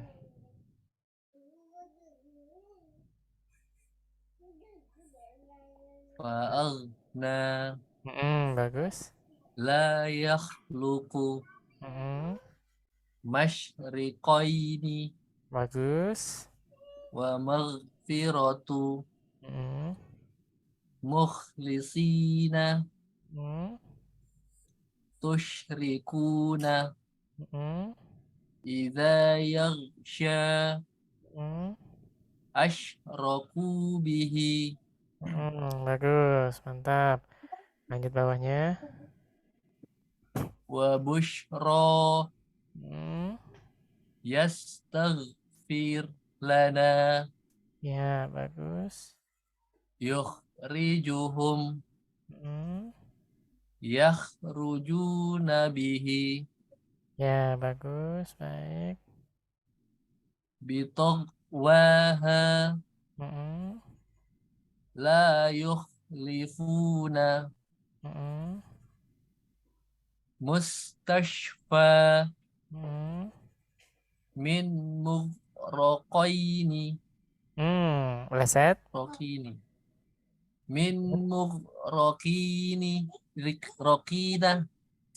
Fa'aghna Bagus. la yakhluqu Mm-mm, masyriqaini bagus. wa maghfiratu Mm-mm, mukhlisina mm-mm, tusyrikuna mm-mm, idza yaghsha mm-mm, asyraku bihi bagus, mantap. Lanjut bawahnya. wa busyra Mm, yastaghfir lana ya, bagus. yukhrijuhum Mm, yakhrujuna bihi ya, bagus, baik. bitaqwaha Mm-mm, la yukhlifuna mm-mm, mustashfa mm. min mughraqaini Leset. raqini min mughraqini raqina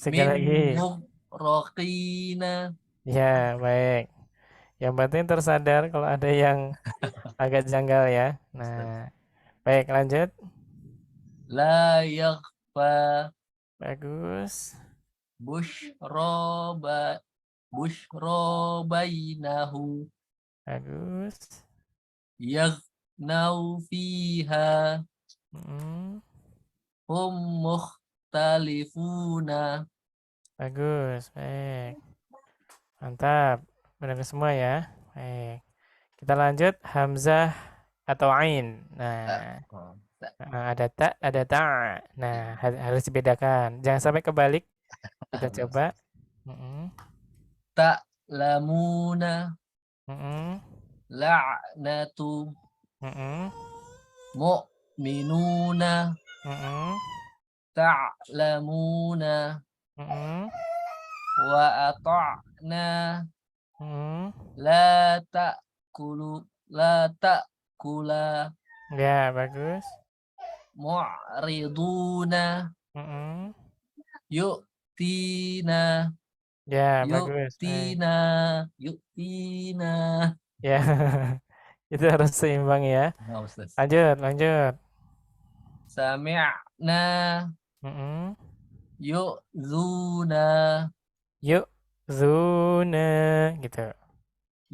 Sekali min lagi. mughraqina. Ya, baik. Yang penting tersadar kalau ada yang agak janggal ya. Ustaz. Nah, baik, lanjut. La yakhfa Bagus. bushra bushra bainahu Bagus. yaghnau fiha Mm, hum mukhtalifuna. bagus. Baik. Mantap. Benar semua ya. Baik. Kita lanjut Hamzah atau Ain. Nah, Oh, ada ta, ada ta. Nah, harus dibedakan. Jangan sampai kebalik. Kita coba. Mm-mm, ta'lamuna mm-mm, la'natu mm-mm, mu'minuna mm-mm, ta'lamuna mm-mm, wa ata'na mm-mm. la ta'kula Ya, bagus. mu'riduna Mm-mm. yu'tina Ya, bagus. Baik. yu'tina yu'tina. Ya, itu harus seimbang ya. Nah, Ustaz. Lanjut, lanjut. Sami'na Mm-mm. yu'zuna Yuk, zuna, gitu.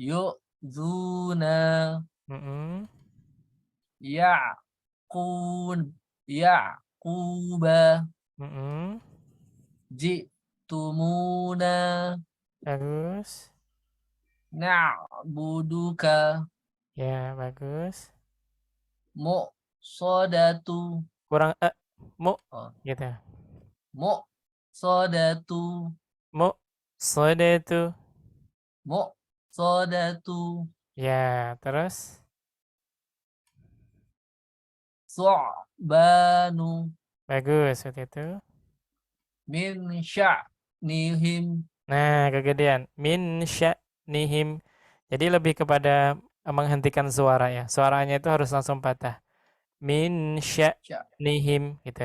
yu'zuna Mm-mm. ya'qun ya'quba Mm-mm. ji'tumuna Bagus. na'buduka Ya, bagus. muqsadatu Kurang mu, oh, gitu. muqsadatu Mu, sodatu. muqsadatu Ya, terus. su'banu Bagus, seperti itu. min sya'nihim. Nah, kegedean. Min sya'nihim. Jadi lebih kepada menghentikan suara ya. Suaranya itu harus langsung patah. Min Sya- sya'nihim gitu.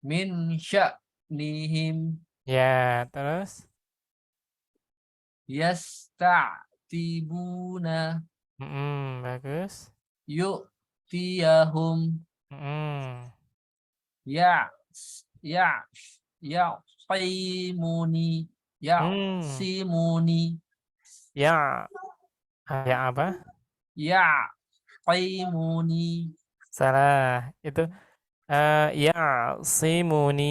min sya'nihim Ya, terus. yasta'tibuna Bagus. yu'tiyahum Mm, ya ya ya qaimuni ya mm. simuni Ya, ya apa? ya qaimuni. Salah. Itu ya simuni.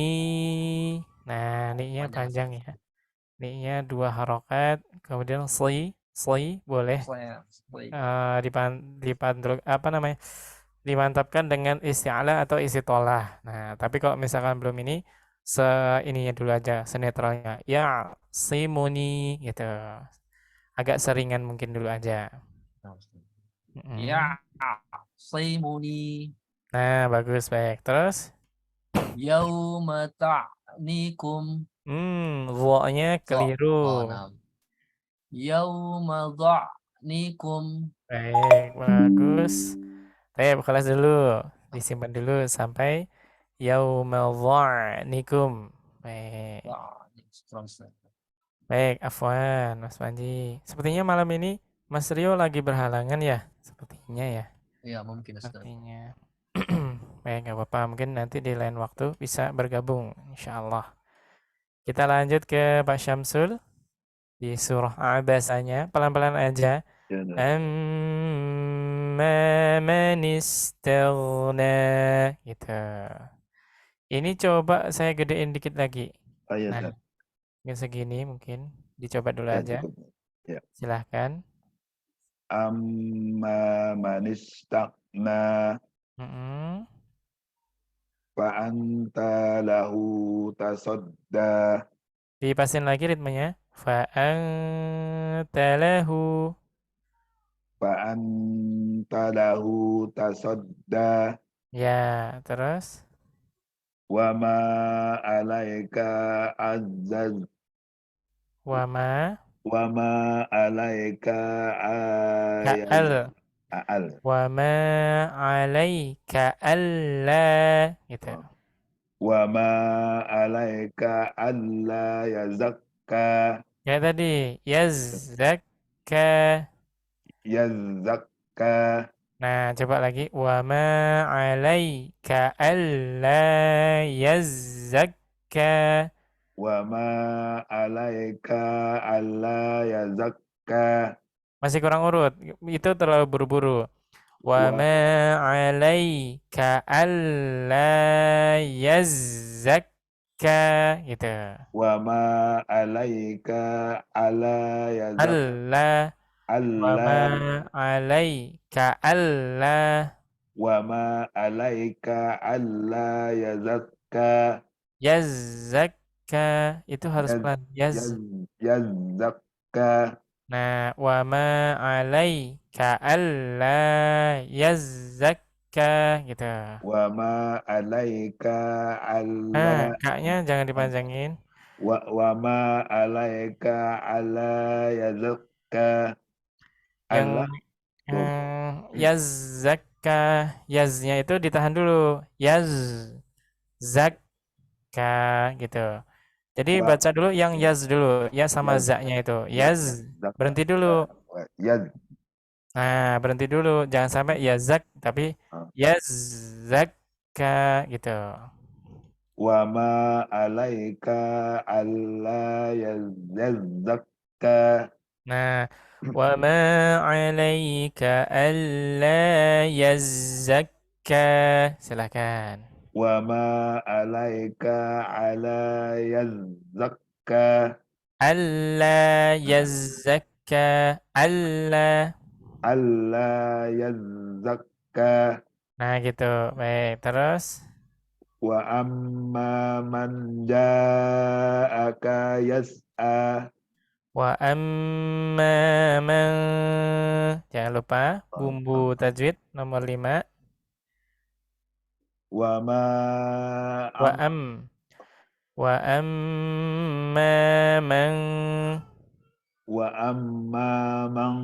Nah, ni-nya panjang ya. Ni-nya 2 harokat. Kemudian sli boleh apa namanya? Dimantapkan dengan isti'alah atau isti'tolah. Nah, tapi kalau misalkan belum ini ininya dulu aja, senetralnya. Ya simuni gitu. Agak seringan mungkin dulu aja. Ya simuni Nah, bagus, baik. Terus, yauma ta'nikum Dha-nya Dha. keliru. Oh, nah. Yauma dha'nikum. Baik, bagus. Baik, kelas dulu. Disimpan dulu sampai yauma dha'nikum. Baik. Translate. Baik, afwan Mas Panji. Sepertinya malam ini Mas Rio lagi berhalangan ya? Sepertinya ya. Iya, mungkin Ustaz. Sepertinya. Baik, nggak apa-apa. Mungkin nanti di lain waktu bisa bergabung, insya Allah. Kita lanjut ke Pak Syamsul di surah Abasanya. Pelan-pelan aja. Ya, nah. Amma man istaghna. Gitu. Ini coba saya gedein dikit lagi. Oh iya, Nah, Ustaz. mungkin segini mungkin. Dicoba dulu Ya, aja. cukup. Ya. Silahkan. Amma manistaqna Mm-mm. fa'anta lahu tasadda Dipasin lagi ritmenya. Fa'anta lahu. fa'anta lahu tasadda Ya, terus. wa ma alaika azzaz Wama wa ma alaika ka'al. ayal Wama alaika alla. Gitu. wa ma alaika alla yazakka Kayak tadi. Yazzakka. yazakka Nah, coba lagi. Wama alaika alla yazzakka. wa ma alaika alla yazakka Masih kurang urut. Itu terlalu buru-buru. Wa wa ma 'alaika alla yazzakka gitu. wa ma alaika alla yazak Alla wa alla ma 'alaika alla wa ma alaika alla yazakka yazzakka itu harus yaz pelan. Yaz. yaz yazakka Nah, wa ma 'alaika alla yazzakka gitu. wa ma alaika Nah, alla kaknya jangan dipanjangin. wa ma alaika alla yazakka Yang alla tuh yazzakka, yaznya itu ditahan dulu. Zakka gitu. Jadi wa baca dulu yang yaz dulu, ya sama yaz zaknya itu. ya Yaz, yazakka berhenti dulu. yaz Nah, berhenti dulu. Jangan sampai yazak, tapi yazzakka gitu. wa ma alaika alla yazakka Nah, wa ma 'alaika alla yazzakka. Silakan. wa ma alaika ala yazakka Alla yazzakka. Alla. alla yazakka Nah, gitu. Baik, terus. wa amma man ja'aka yas'a Wa amma man. Jangan lupa bumbu tajwid nomor 5. wa ma Wa am am. Wa amma man. wa amma man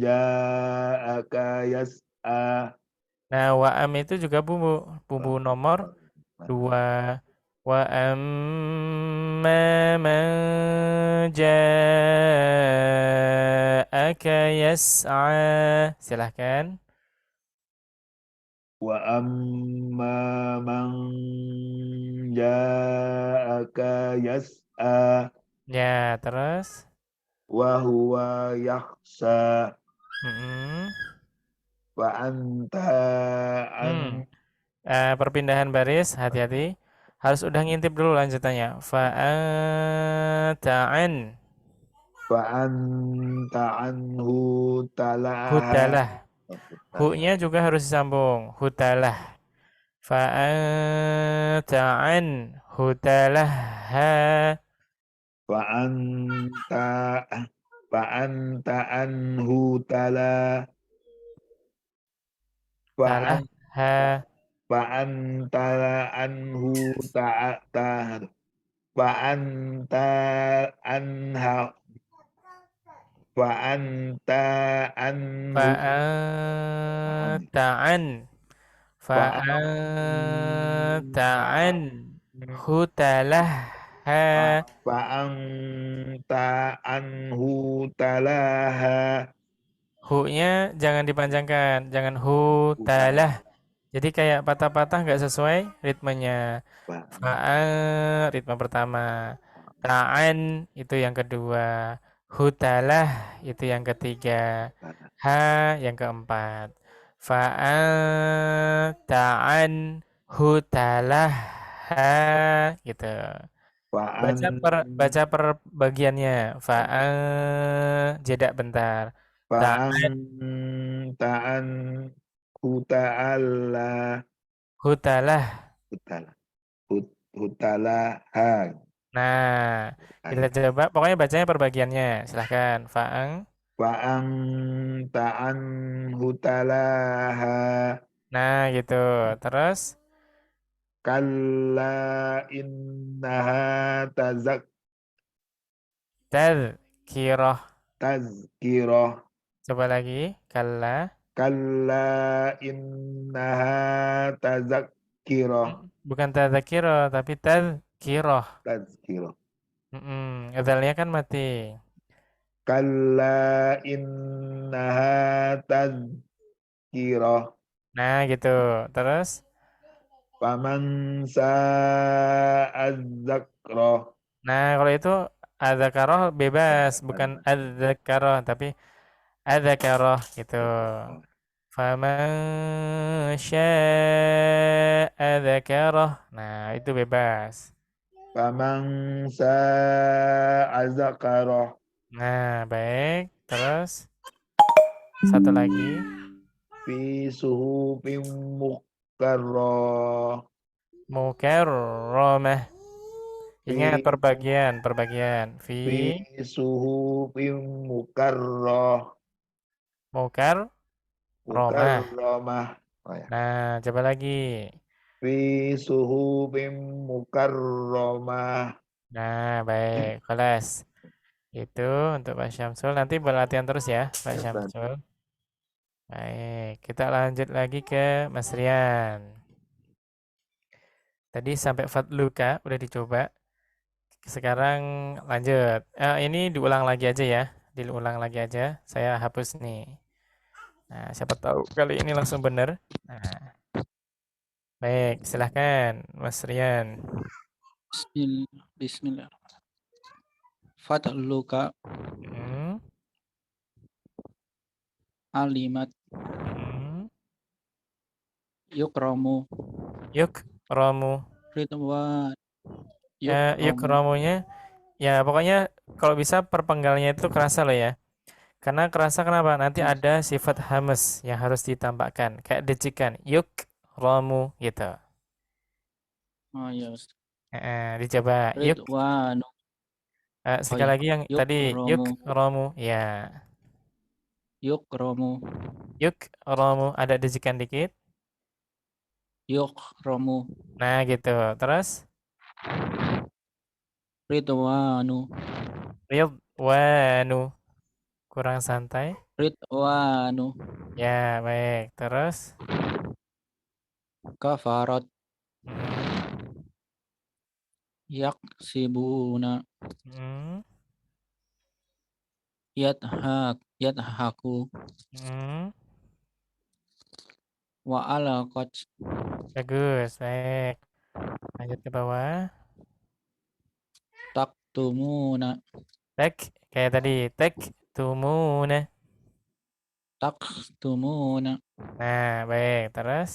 ja'aka yas'a Nah, wa am itu juga bumbu. Bumbu nomor 2. Wa amma man ja'aka yas'a. Silahkan. wa amma man ja'aka yas'a Ya, terus. wa huwa yakhsha Mm-mm. wa anta an Hmm. Perpindahan baris, hati-hati. Harus udah ngintip dulu lanjutannya. Fa'ata'an. fa anta anhu talaha Hutalah. Hu-nya juga harus disambung. Hutalah. Fa'ata'an. Hutalaha. fa anta fa anta anhu fa Talah. an Ha. fa anta anhu ta'ata Wa anta anha wa anta anhu Fa'ata'an. wa Fa'ata'an. Hutalaha. wa anta anhu talaha Hu-nya jangan dipanjangkan, jangan hutalah. Jadi kayak patah-patah nggak sesuai ritmenya. Fa'a ritme pertama. Ta'an itu yang kedua. Hutalah itu yang ketiga. Ha yang keempat. Fa'a ta'an hutalah ha gitu. wa Baca per bagiannya. Fa'a jeda bentar. Ta'an anta anhu ta'ala hutalah. hutala hutalaha Nah, kita coba. Pokoknya bacanya per bagiannya. Silahkan. Faang. wa anta anhu talaha Nah, gitu. Terus. kalla innaha Tadhkirah. tazkirah Coba lagi. Kalla. kalla innaha tazkirah Bukan tadhkirah, tapi tadhkirah. tazkirah Adalnya kan mati. kalla innaha tazkirah Nah, gitu. Terus. faman sa'adzakrah Nah, kalau itu adzakarah bebas. Bukan adzakarah, tapi adzakarah gitu. Faman syaa dzakarah. Nah, itu bebas. faman sa'adzakrah Nah, baik. Terus satu lagi. fi suhufin mukarrah Mukarramah. Ingat fi perbagian. Fi fi suhufin mukarramah. mukarramah oh ya. Nah, coba lagi. Fi suhufin mukarramah Nah, baik. Kelas. Itu untuk Pak Syamsul. Nanti berlatihan terus ya, Pak Syamsul. Baik, kita lanjut lagi ke Mas Rian. Tadi sampai Fatluka udah dicoba. Sekarang lanjut. Ini diulang lagi aja ya. Diulang lagi aja. Saya hapus nih. Nah, siapa tahu kali ini langsung bener. Nah, baik, silahkan Mas Rian. Bismillah. Fatluka Hmm, alimat hmm. yukramu Yuk, Romu. ridwan Yuk, yukramu Romunya. Ya, pokoknya kalau bisa perpenggalnya itu kerasa loh ya. Karena kerasa kenapa? Nanti ada sifat hamas yang harus ditambahkan. Kayak decikan. Yuk, Romu gitu. oh ya Dicoba. Yuk. ridwanu oh Sekali ya lagi yang tadi. Yuk, yukramu Romu. Ya. yukramu Yuk, Romu. Ada decikan dikit. yukramu Nah, gitu. Terus. ridwanu Ridwanu. Kurang santai. ridwanu Ya, baik. Terus. kafarat Hmm, yaksibuna hmm, yadhaku hmm. wa alaqat Bagus, baik. Lanjut ke bawah. taktumuna Tek, kayak tadi. Tek, tumuna. taktumuna Nah, baik. Terus.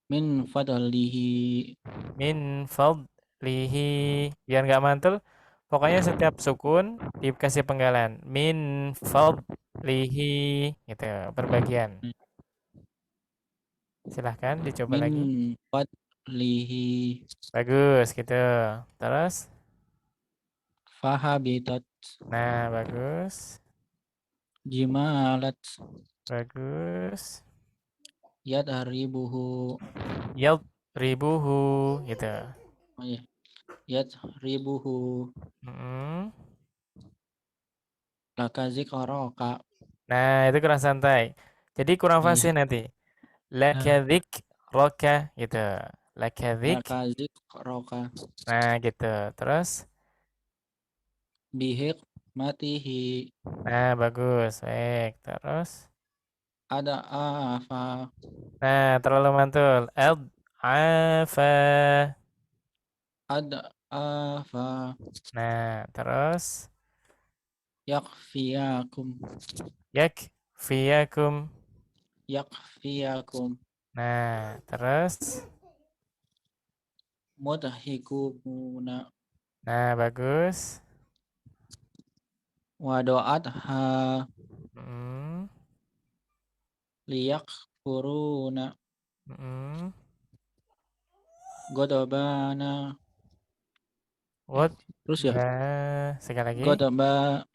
min fadlihi Min fadlihi. Biar nggak mantul. Pokoknya setiap sukun dikasih penggalan. Min fadlihi. Gitu, perbagian. Silahkan dicoba min lagi. fadlihi Bagus, gitu. Terus. fahabitat Nah, bagus. jimalat Bagus. yadharibuhu Yadribuhu. Gitu. oh ya yadribuhu Mm-mm. laka zikraka. Nah, itu kurang santai. Jadi kurang fasih Iya, nanti. Laka roka gitu. Laka laka zikraka Nah, gitu. Terus, bihik matihi nah bagus. Baik. Terus, ada afa nah terlalu mantul. Afa. ada afa Nah, terus, yakfiyakum yakfiyakum. yakfiyakum Nah, terus, mudhikumuna nah bagus. wado'atha Mm, liyakfuruna mm. godobana What? terus ya Sekali lagi. godoba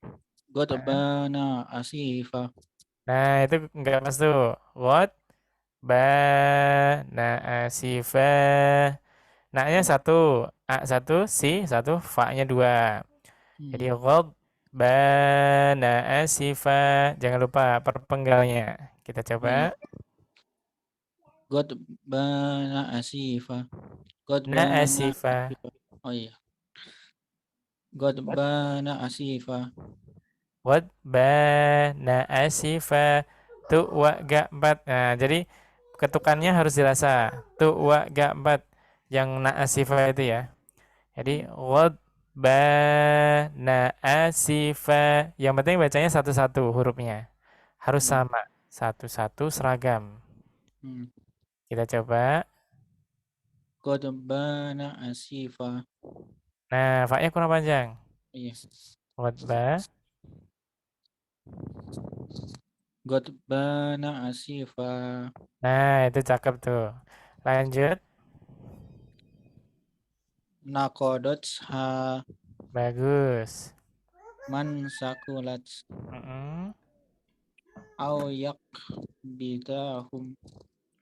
Nah, godobana asifa nah, itu enggak pas tuh. What? Ba, na, sifa. Naknya satu, a satu, si satu, fa-nya dua. Jadi hmm. ba, na, sifa. Jangan lupa perpenggalnya. Kita coba. Oh iya godobana asifa Na, godobana sifa. asifa oh iya godobana asifa What? Ba, na, sifa. Tu, wa, ga, bat. Nah, jadi ketukannya harus dirasa. Tu, wa, ga, bat. Yang na, sifa itu ya. Jadi hmm. ba na asifa. Yang penting bacanya satu-satu hurufnya. Harus Hmm. sama. Satu-satu seragam. Hmm. Kita coba. godobana asifa Nah, fa-nya kurang panjang. iya Ba. godobana asifa Nah, itu cakep tuh. Lanjut. nakodotha Bagus. man sakulat Mm-mm. au yak bidahum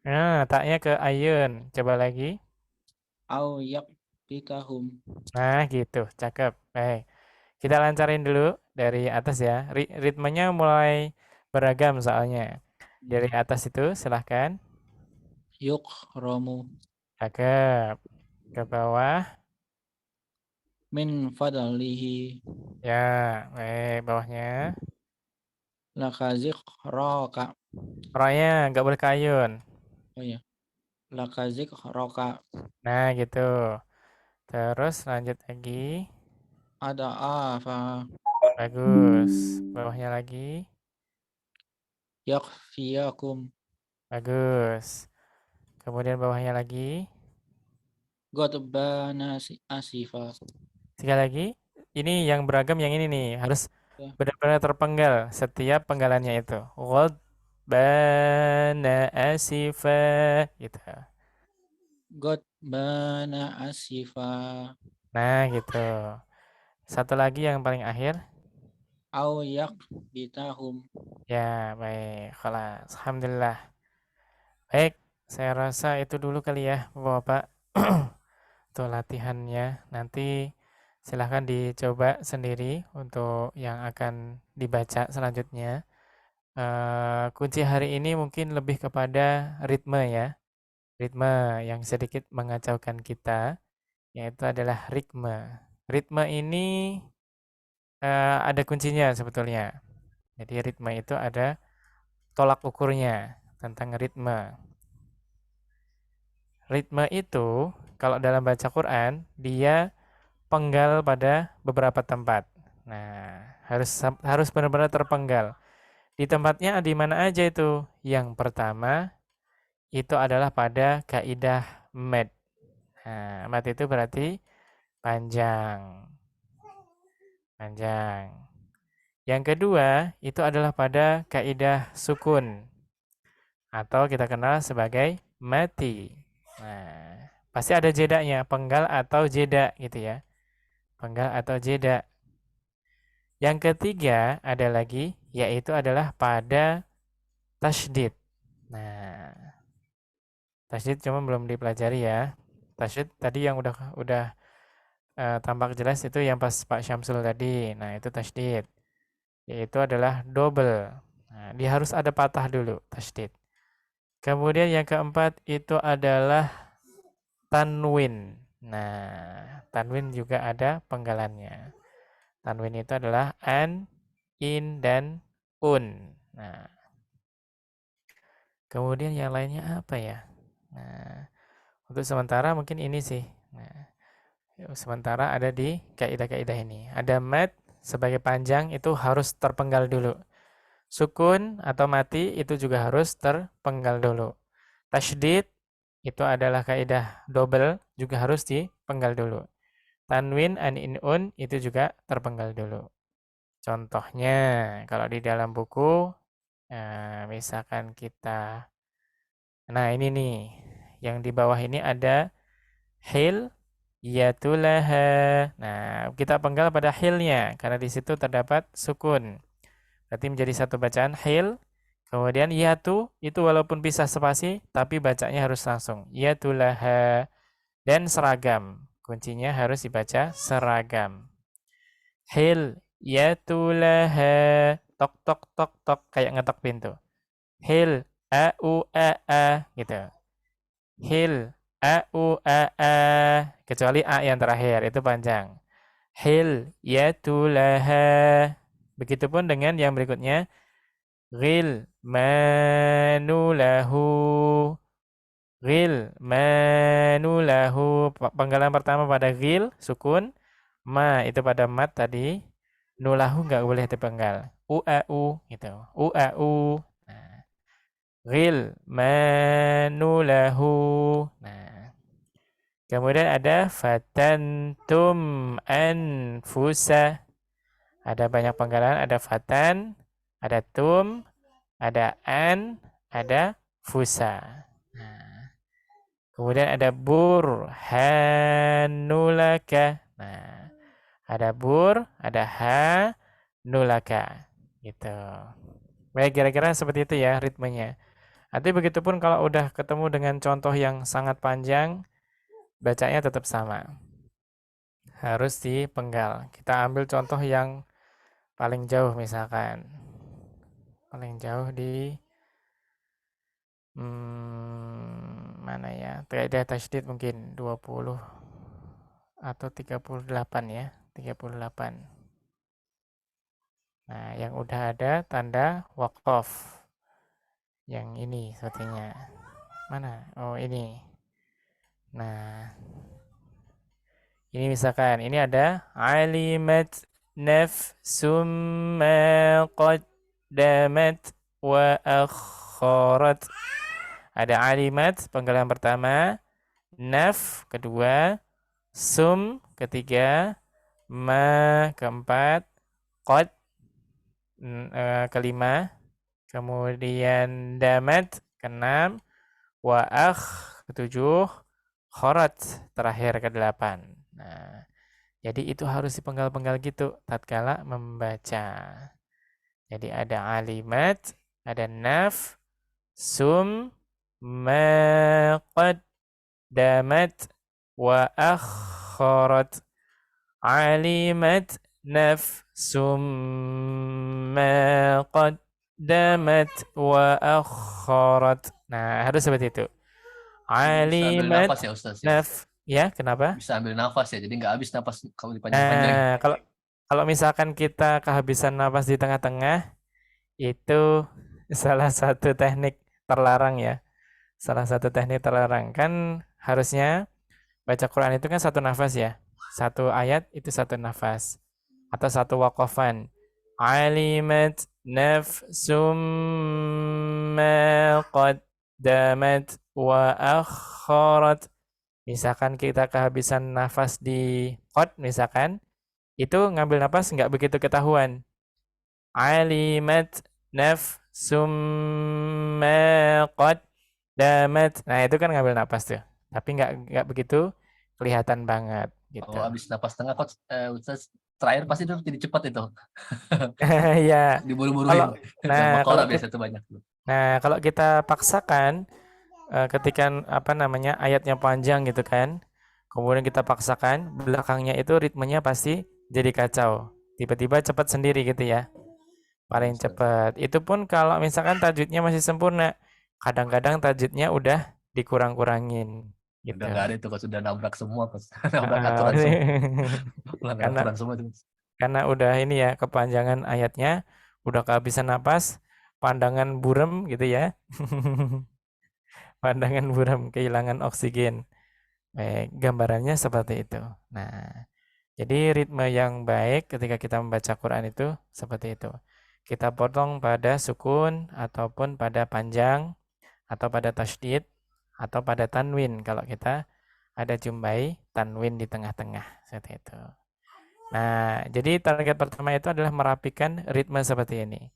Nah, taknya ke ayun. Coba lagi. au yak bidahum Nah, gitu. Cakep. Baik. Kita lancarin dulu dari atas ya. Ritmenya mulai beragam soalnya. Dari atas itu silahkan. yuk romu Cakep. Ke bawah. min fadalihi Ya, baik. Bawahnya. lakazik roka Ronya nggak boleh kayun. oh ya lakazik roka Nah, gitu. Terus lanjut lagi. ada apa Bagus. Bawahnya lagi. yak fiyakum Bagus. Kemudian bawahnya lagi. godbana asifa Sekali lagi. Ini yang beragam yang ini nih. Harus ya benar-benar terpenggal setiap penggalannya itu. Bana asifa gitu. godbana asifa Nah, gitu. Satu lagi yang paling akhir. au yak bidahum Ya, baik. Kelas. Alhamdulillah. Baik, saya rasa itu dulu kali ya, Bapak. Untuk latihannya. Nanti silahkan dicoba sendiri untuk yang akan dibaca selanjutnya. Kunci hari ini mungkin lebih kepada ritme ya. Ritme yang sedikit mengacaukan kita, yaitu adalah ritme. Ritme ini ada kuncinya sebetulnya. Jadi ritme itu ada tolak ukurnya tentang ritme. Ritme itu kalau dalam baca Quran dia penggal pada beberapa tempat. Nah, harus benar-benar terpenggal. Di tempatnya di mana aja itu? Yang pertama itu adalah pada kaidah mad. Nah, mad itu berarti panjang, panjang. Yang kedua itu adalah pada kaidah sukun atau kita kenal sebagai mati. Nah, pasti ada jedanya, penggal atau jeda gitu ya. Penggal atau jeda. Yang ketiga ada lagi, yaitu adalah pada tasydid. Nah, tasydid cuma belum dipelajari ya. Tasydid tadi yang udah tampak jelas itu yang pas Pak Syamsul tadi. Nah, itu tasydid. Yaitu adalah double. Nah, dia harus ada patah dulu, tasydid. Kemudian yang keempat itu adalah tanwin. Nah, tanwin juga ada penggalannya. Tanwin itu adalah an, in, dan un. Nah, kemudian yang lainnya apa ya? Nah, untuk sementara mungkin ini sih. Nah, sementara ada di kaidah-kaidah ini. Ada mad sebagai panjang itu harus terpenggal dulu. Sukun atau mati itu juga harus terpenggal dulu. Tasydid itu adalah kaidah double juga harus dipenggal dulu. Tanwin, an, in, un itu juga terpenggal dulu. Contohnya kalau di dalam buku misalkan kita, nah ini nih yang di bawah ini ada hil yatulaha. Nah, kita penggal pada hilnya karena di situ terdapat sukun. Berarti menjadi satu bacaan hil. Kemudian yatu itu walaupun pisah spasi tapi bacanya harus langsung. Yatulaha dan seragam. Kuncinya harus dibaca seragam. Hil yatulaha, tok tok tok tok kayak ngetok pintu. Hil a u a gitu. Hil a u a kecuali a yang terakhir itu panjang. Hil yatulaha. Begitupun dengan yang berikutnya. Ghil manulahu. Ghil manulahu. Penggalan pertama pada ghil, sukun. Ma itu pada mat tadi. Nulahu nggak boleh dipenggal. U gitu. U. Nah. Ghil manulahu. Nah. Kemudian ada fatantum anfusa. Ada banyak penggalan, ada fatan, ada tum, ada an, ada fusa. Nah. Kemudian ada burhanulaka. Nah, ada bur, ada ha, nulaka. Gitu. Baik, kira-kira seperti itu ya ritmenya. Nanti begitupun kalau udah ketemu dengan contoh yang sangat panjang, bacanya tetap sama. Harus dipenggal. Kita ambil contoh yang paling jauh misalkan. Paling jauh di mana ya? Kaidah tasydid mungkin 20 atau 38 ya. 38. Nah, yang udah ada tanda waqaf. Yang ini sepertinya. Mana? Oh, ini. Nah, ini misalkan ini ada alimat nafsum ma qaddamat wa akharat. Ada alimat penggalan pertama, naf kedua, sum ketiga, ma keempat, qad kelima, kemudian damat keenam, wa ketujuh, kharat terakhir ke-8. Nah, jadi itu harus dipenggal-penggal gitu tatkala membaca. Jadi ada alimat, ada naf, sum, ma qaddamat wa akharat. Alimat nafsum ma qaddamat wa akharat. Nah, harus seperti itu. Alimat nafas ya Ustaz ya. Ya, kenapa? Bisa ambil nafas ya, jadi nggak habis nafas kalau dipanjang-panjang. Nah, kalau misalkan kita kehabisan nafas di tengah-tengah, itu salah satu teknik terlarang ya. Salah satu teknik terlarang. Kan harusnya baca Quran itu kan satu nafas ya. Satu ayat itu satu nafas. Atau satu waqafan. Alimat nafsum ma qaddamat wa akharat. Misalkan kita kehabisan nafas di qad misalkan, itu ngambil nafas nggak begitu ketahuan. Alimat nafsum ma qaddamat. Nah, itu kan ngambil nafas tuh. Tapi nggak begitu kelihatan banget gitu. Kalau habis nafas tengah kok Ustaz terakhir pasti itu jadi cepat itu. Ya. Diburu-buruin. Nah, kalau biasa itu banyak. Nah, kalau kita paksakan ketika ayatnya panjang gitu kan, kemudian kita paksakan, belakangnya itu ritmenya pasti jadi kacau. Tiba-tiba cepat sendiri gitu ya. Paling Ustaz. cepat. Itu pun kalau misalkan tajwidnya masih sempurna. Kadang-kadang tajwidnya udah dikurang-kurangin gitu. Udah nggak ada itu, Coach. Sudah nabrak semua, Coach. Nabrak Heeh, aturan semua. Melanggar karena aturan semua itu. karena udah ini ya kepanjangan ayatnya, udah kehabisan napas, pandangan buram gitu ya. Pandangan buram, kehilangan oksigen. Gambarannya seperti itu. Nah, jadi ritme yang baik ketika kita membaca Quran itu seperti itu. Kita potong pada sukun ataupun pada panjang atau pada tasydid atau pada tanwin kalau kita ada jumbai tanwin di tengah-tengah seperti itu. Nah, jadi target pertama itu adalah merapikan ritme seperti ini.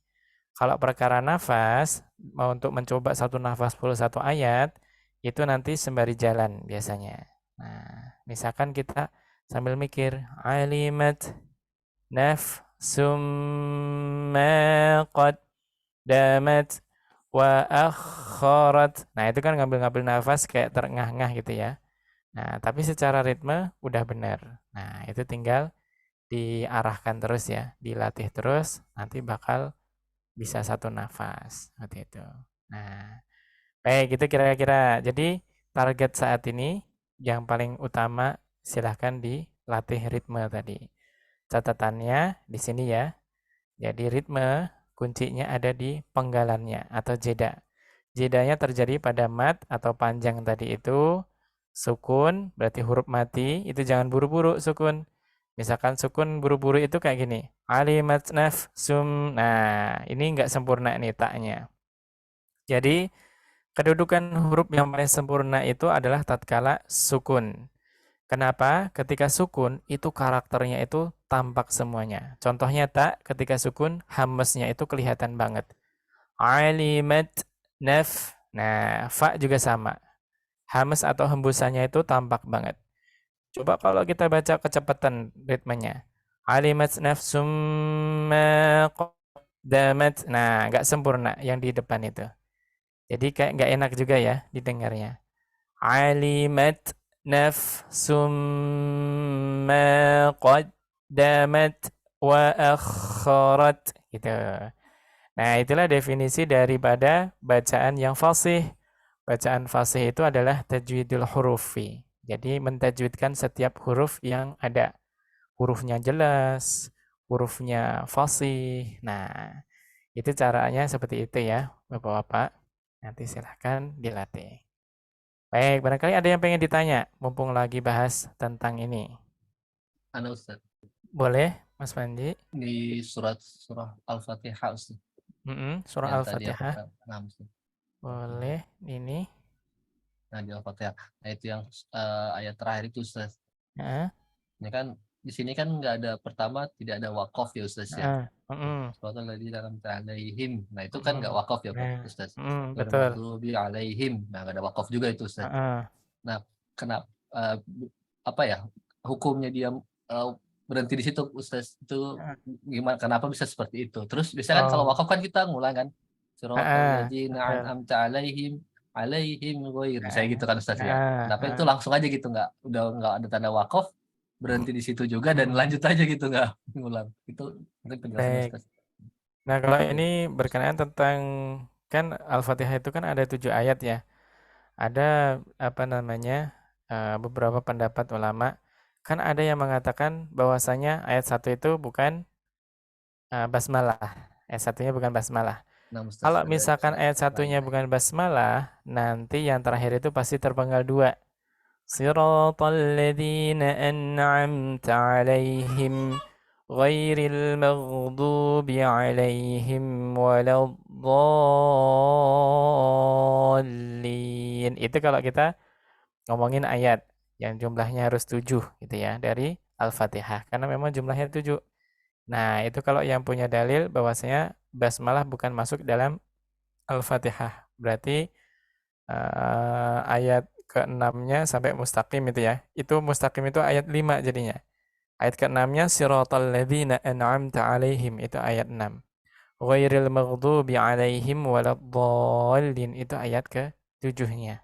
Kalau perkara nafas, mau untuk mencoba satu nafas full satu ayat, itu nanti sembari jalan biasanya. Nah, misalkan kita sambil mikir, alimat nafsum ma qaddamat wa akharat. Nah, itu kan ngambil-ngambil nafas kayak terengah-engah gitu ya. Nah, tapi secara ritme udah benar. Nah, itu tinggal diarahkan terus ya, dilatih terus, nanti bakal bisa satu nafas seperti itu. Nah, baik itu kira-kira. Jadi target saat ini yang paling utama silahkan dilatih ritme tadi. Catatannya di sini ya. Jadi ritme kuncinya ada di penggalannya atau jeda. Jedanya terjadi pada mat atau panjang tadi itu. Sukun berarti huruf mati, itu jangan buru-buru sukun. Misalkan sukun buru-buru itu kayak gini. Alimat nafsum. Nah, ini nggak sempurna nih taknya. Jadi, kedudukan huruf yang paling sempurna itu adalah tatkala sukun. Kenapa? Ketika sukun, itu karakternya itu tampak semuanya. Contohnya tak, ketika sukun, hamesnya itu kelihatan banget. Alimat naf. Nah, fa juga sama. Hames atau hembusannya itu tampak banget. Coba kalau kita baca kecepatan ritmenya. Alimat nafsum ma qaddamat. Nah, nggak sempurna yang di depan itu. Jadi kayak nggak enak juga ya didengarnya. Alimat nafsum ma qaddamat wa akharat gitu. Nah, itulah definisi daripada bacaan yang fasih. Bacaan fasih itu adalah tajwidul hurufi. Jadi mentajwidkan setiap huruf yang ada. Hurufnya jelas, hurufnya fasih. Nah, itu caranya seperti itu ya, Bapak-bapak. Nanti silahkan dilatih. Baik, barangkali ada yang pengen ditanya, mumpung lagi bahas tentang ini. Anu, Ustaz. Boleh, Mas Panji? Di surah Al-Fatihah, Ustaz. Surah Yang tadi Al-Fatihah. Ustaz. Boleh, ini. Nah, di Al-Fatihah. Nah, itu yang ayat terakhir itu, Ustaz. Heeh, Ini kan di sini kan nggak ada pertama, tidak ada wakaf ya, Ustaz ya. heeh, heeh, Suatu lagi dalam alaihim. Nah, itu kan nggak heeh. wakaf ya, Pak Nah, Ustaz. betul. Maghdubi alaihim. Nah, nggak ada wakaf juga itu, Ustaz. Heeh. Nah, kenapa apa ya? Hukumnya dia berhenti di situ, Ustaz. Itu Heeh. gimana? Kenapa bisa seperti itu? Terus biasanya kan kalau Oh, wakaf kan kita ngulang kan. Siratal heeh, ladzina betul. an'amta alaihim ghair. Misalnya Heeh, gitu kan, Ustaz ya. heeh, Kenapa itu heeh. langsung aja gitu, nggak ada tanda wakaf, berhenti di situ juga dan Hmm, lanjut aja gitu, nggak ngulang. Itu mungkin penjelasannya, baik. Ustaz. Nah, kalau ini berkenaan tentang kan Al-Fatihah itu kan ada 7 ayat ya. Ada apa namanya beberapa pendapat ulama. Kan ada yang mengatakan bahwasanya ayat 1 itu bukan basmalah. Ayat satunya bukan basmalah. Nah, Ustaz, Kalau ada misalkan ayat lain satunya lagi. bukan basmalah, nanti yang terakhir itu pasti terpenggal dua. Siratal ladzina an'amta 'alaihim ghairil maghdubi 'alaihim waladdallin. Itu kalau kita ngomongin ayat yang jumlahnya harus 7 gitu ya dari Al-Fatihah karena memang jumlahnya 7. Nah, itu kalau yang punya dalil bahwasanya basmalah bukan masuk dalam Al-Fatihah. Berarti ayat ke-6-nya sampai mustaqim itu ya. Itu mustaqim itu ayat 5 jadinya. Ayat ke-6-nya siratal ladzina an'amta 'alaihim itu ayat 6. Ghairil maghdubi 'alaihim waladdallin itu ayat ke-7-nya.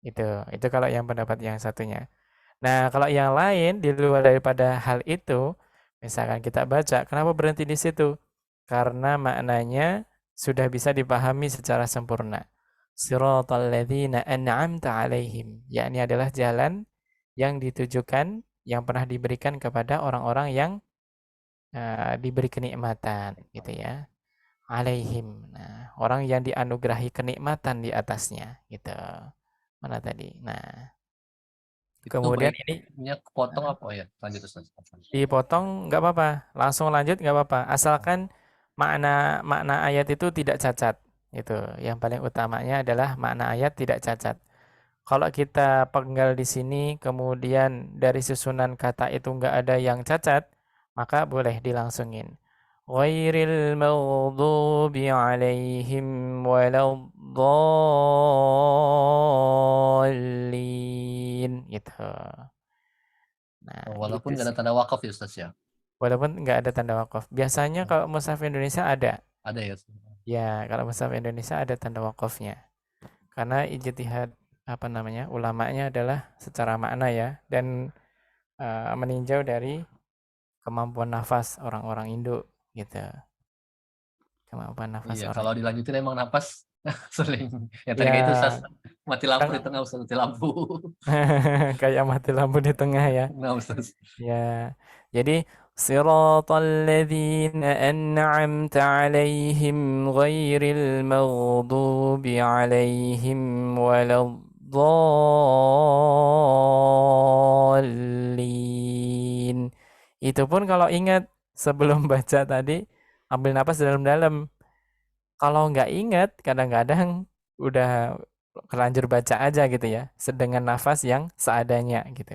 Itu kalau yang pendapat yang satunya. Nah, kalau yang lain di luar daripada hal itu, misalkan kita baca, kenapa berhenti di situ? Karena maknanya sudah bisa dipahami secara sempurna. Siratal ladzina an'amta alaihim, yakni adalah jalan yang ditujukan yang pernah diberikan kepada orang-orang yang diberi kenikmatan gitu ya. Alaihim. Nah, orang yang dianugerahi kenikmatan di atasnya gitu. Mana tadi? Nah, Itu kemudian ini baiknya kepotong apa ya? Lanjut Ustaz. dipotong nggak apa-apa, langsung lanjut nggak apa-apa, asalkan makna makna ayat itu tidak cacat. Itu yang paling utamanya adalah makna ayat tidak cacat. Kalau kita penggal di sini, kemudian dari susunan kata itu nggak ada yang cacat, maka boleh dilangsungin. Ghairil maghdubi alaihim waladdallin. Gitu. Nah, Walaupun gitu nggak ada sih. tanda wakaf ya Ustaz ya. Walaupun nggak ada tanda wakaf. Biasanya kalau mushaf Indonesia ada. Ada ya. Ya, kalau mushaf Indonesia ada tanda wakafnya. Karena ijtihad apa namanya ulamanya adalah secara makna ya dan meninjau dari kemampuan nafas orang-orang Indo gitu. Kemampuan nafas Iya, orang. kalau dilanjutin emang napas sering. Yang tadi kayak itu Ustaz, Ya, mati lampu di kan tengah Ustaz, mati lampu. kayak mati lampu di tengah ya. Nah Ustaz. Ya. Jadi siratal ladzina an'amta 'alaihim ghairil maghdubi 'alaihim waladdallin. Itu pun kalau ingat sebelum baca tadi ambil napas dalam-dalam. Kalau nggak ingat kadang-kadang udah kelanjur baca aja gitu ya, dengan nafas yang seadanya gitu.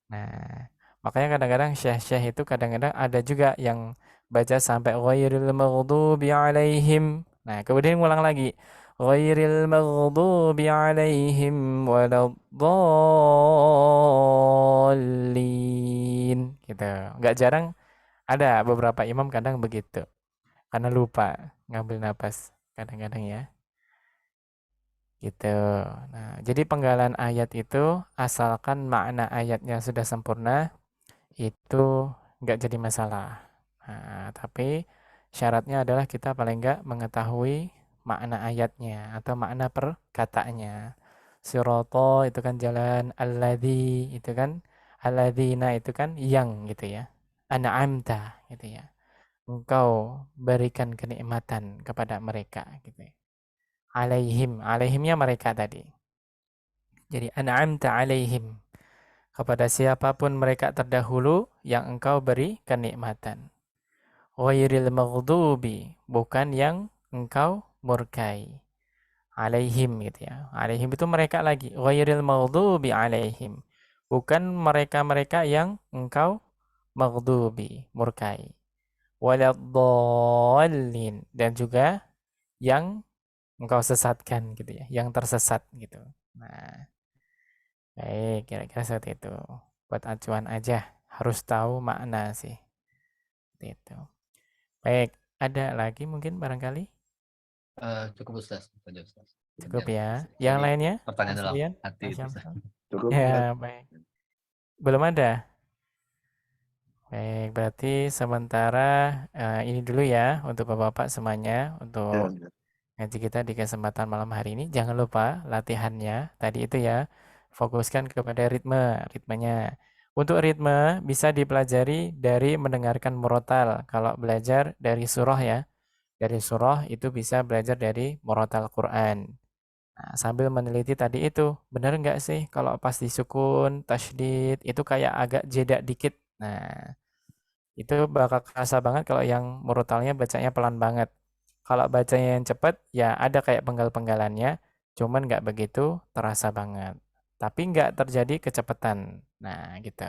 Nah, makanya kadang-kadang syekh-syekh itu kadang-kadang ada juga yang baca sampai ghairil maghdubi alaihim. Nah, kemudian ngulang lagi. Ghairil maghdubi alaihim waladdallin. Gitu. Nggak jarang ada beberapa imam kadang begitu. Karena lupa ngambil napas kadang-kadang ya. Gitu. Nah, jadi penggalan ayat itu asalkan makna ayatnya sudah sempurna, itu nggak jadi masalah. Nah, tapi syaratnya adalah kita paling nggak mengetahui makna ayatnya atau makna perkataannya. Siroto itu kan jalan, alladzi itu kan, alladzina itu kan yang gitu ya. An'amta gitu ya. Engkau berikan kenikmatan kepada mereka gitu ya. Alaihim, alaihimnya mereka tadi. Jadi an'amta alaihim kepada siapapun mereka terdahulu yang engkau beri kenikmatan. Ghairil maghdubi, bukan yang engkau murkai. Alaihim gitu ya. Alaihim itu mereka lagi. Ghairil maghdubi alaihim. Bukan mereka-mereka yang engkau maghdubi, murkai. Waladdallin. Dan juga yang engkau sesatkan gitu ya. Yang tersesat gitu. Nah, baik, kira-kira seperti itu. Buat acuan aja, harus tahu makna sih. Seperti itu. Baik, ada lagi mungkin barangkali? Cukup Ustaz. Saja, Ustaz. Cukup Ya, ya. Yang jadi lainnya? pertanyaan Mas dalam Rian? hati Mas itu Ustaz. Syamsul? Cukup Ya, Ustaz. baik. Belum ada? Baik, berarti sementara ini dulu ya untuk Bapak-Bapak semuanya, Ya, untuk Ustaz. ngaji kita di kesempatan malam hari ini. Jangan lupa latihannya tadi itu ya, fokuskan kepada ritmenya. Untuk ritme bisa dipelajari dari mendengarkan murotal. Kalau belajar dari surah ya, dari surah itu bisa belajar dari murotal Quran. Nah, sambil meneliti tadi itu, benar nggak sih kalau pas disukun, tasydid, itu kayak agak jeda dikit. Nah, itu bakal kerasa banget kalau yang murotalnya bacanya pelan banget. Kalau bacanya yang cepat, ya ada kayak penggal-penggalannya, cuman nggak begitu terasa banget. Tapi nggak terjadi kecepatan. Nah, gitu.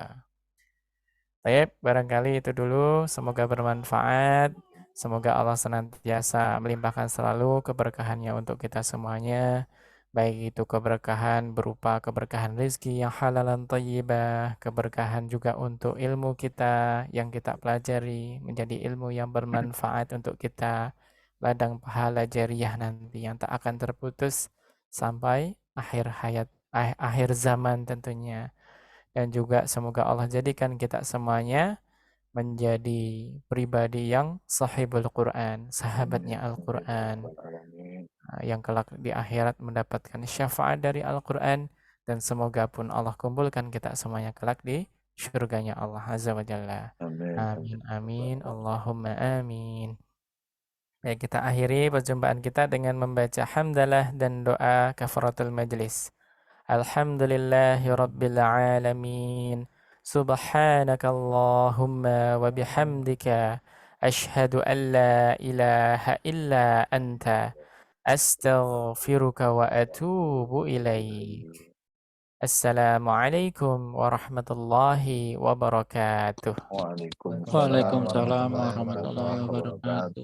Baik, barangkali itu dulu. Semoga bermanfaat. Semoga Allah senantiasa melimpahkan selalu keberkahannya untuk kita semuanya. Baik itu keberkahan berupa keberkahan rezeki yang halal dan thayyibah, keberkahan juga untuk ilmu kita yang kita pelajari menjadi ilmu yang bermanfaat untuk kita, ladang pahala jariah nanti yang tak akan terputus sampai akhir hayat, akhir zaman tentunya. dan juga semoga Allah jadikan kita semuanya menjadi pribadi yang sahibul Quran, sahabatnya Al-Quran, yang kelak di akhirat mendapatkan syafaat dari Al-Quran, dan semoga pun Allah kumpulkan kita semuanya kelak di surganya Allah Azza wa Jalla. Amin, amin, Allahumma amin. Baik, kita akhiri perjumpaan kita dengan membaca hamdalah dan doa kafaratul majlis. Alhamdulillahi rabbil alamin. Subhanakallahumma wa bihamdika ashhadu an la ilaha illa anta astaghfiruka wa atubu ilaik. Assalamualaikum warahmatullahi wabarakatuh. Waalaikumsalam Waalaikumsalam warahmatullahi warahmatullahi wabarakatuh.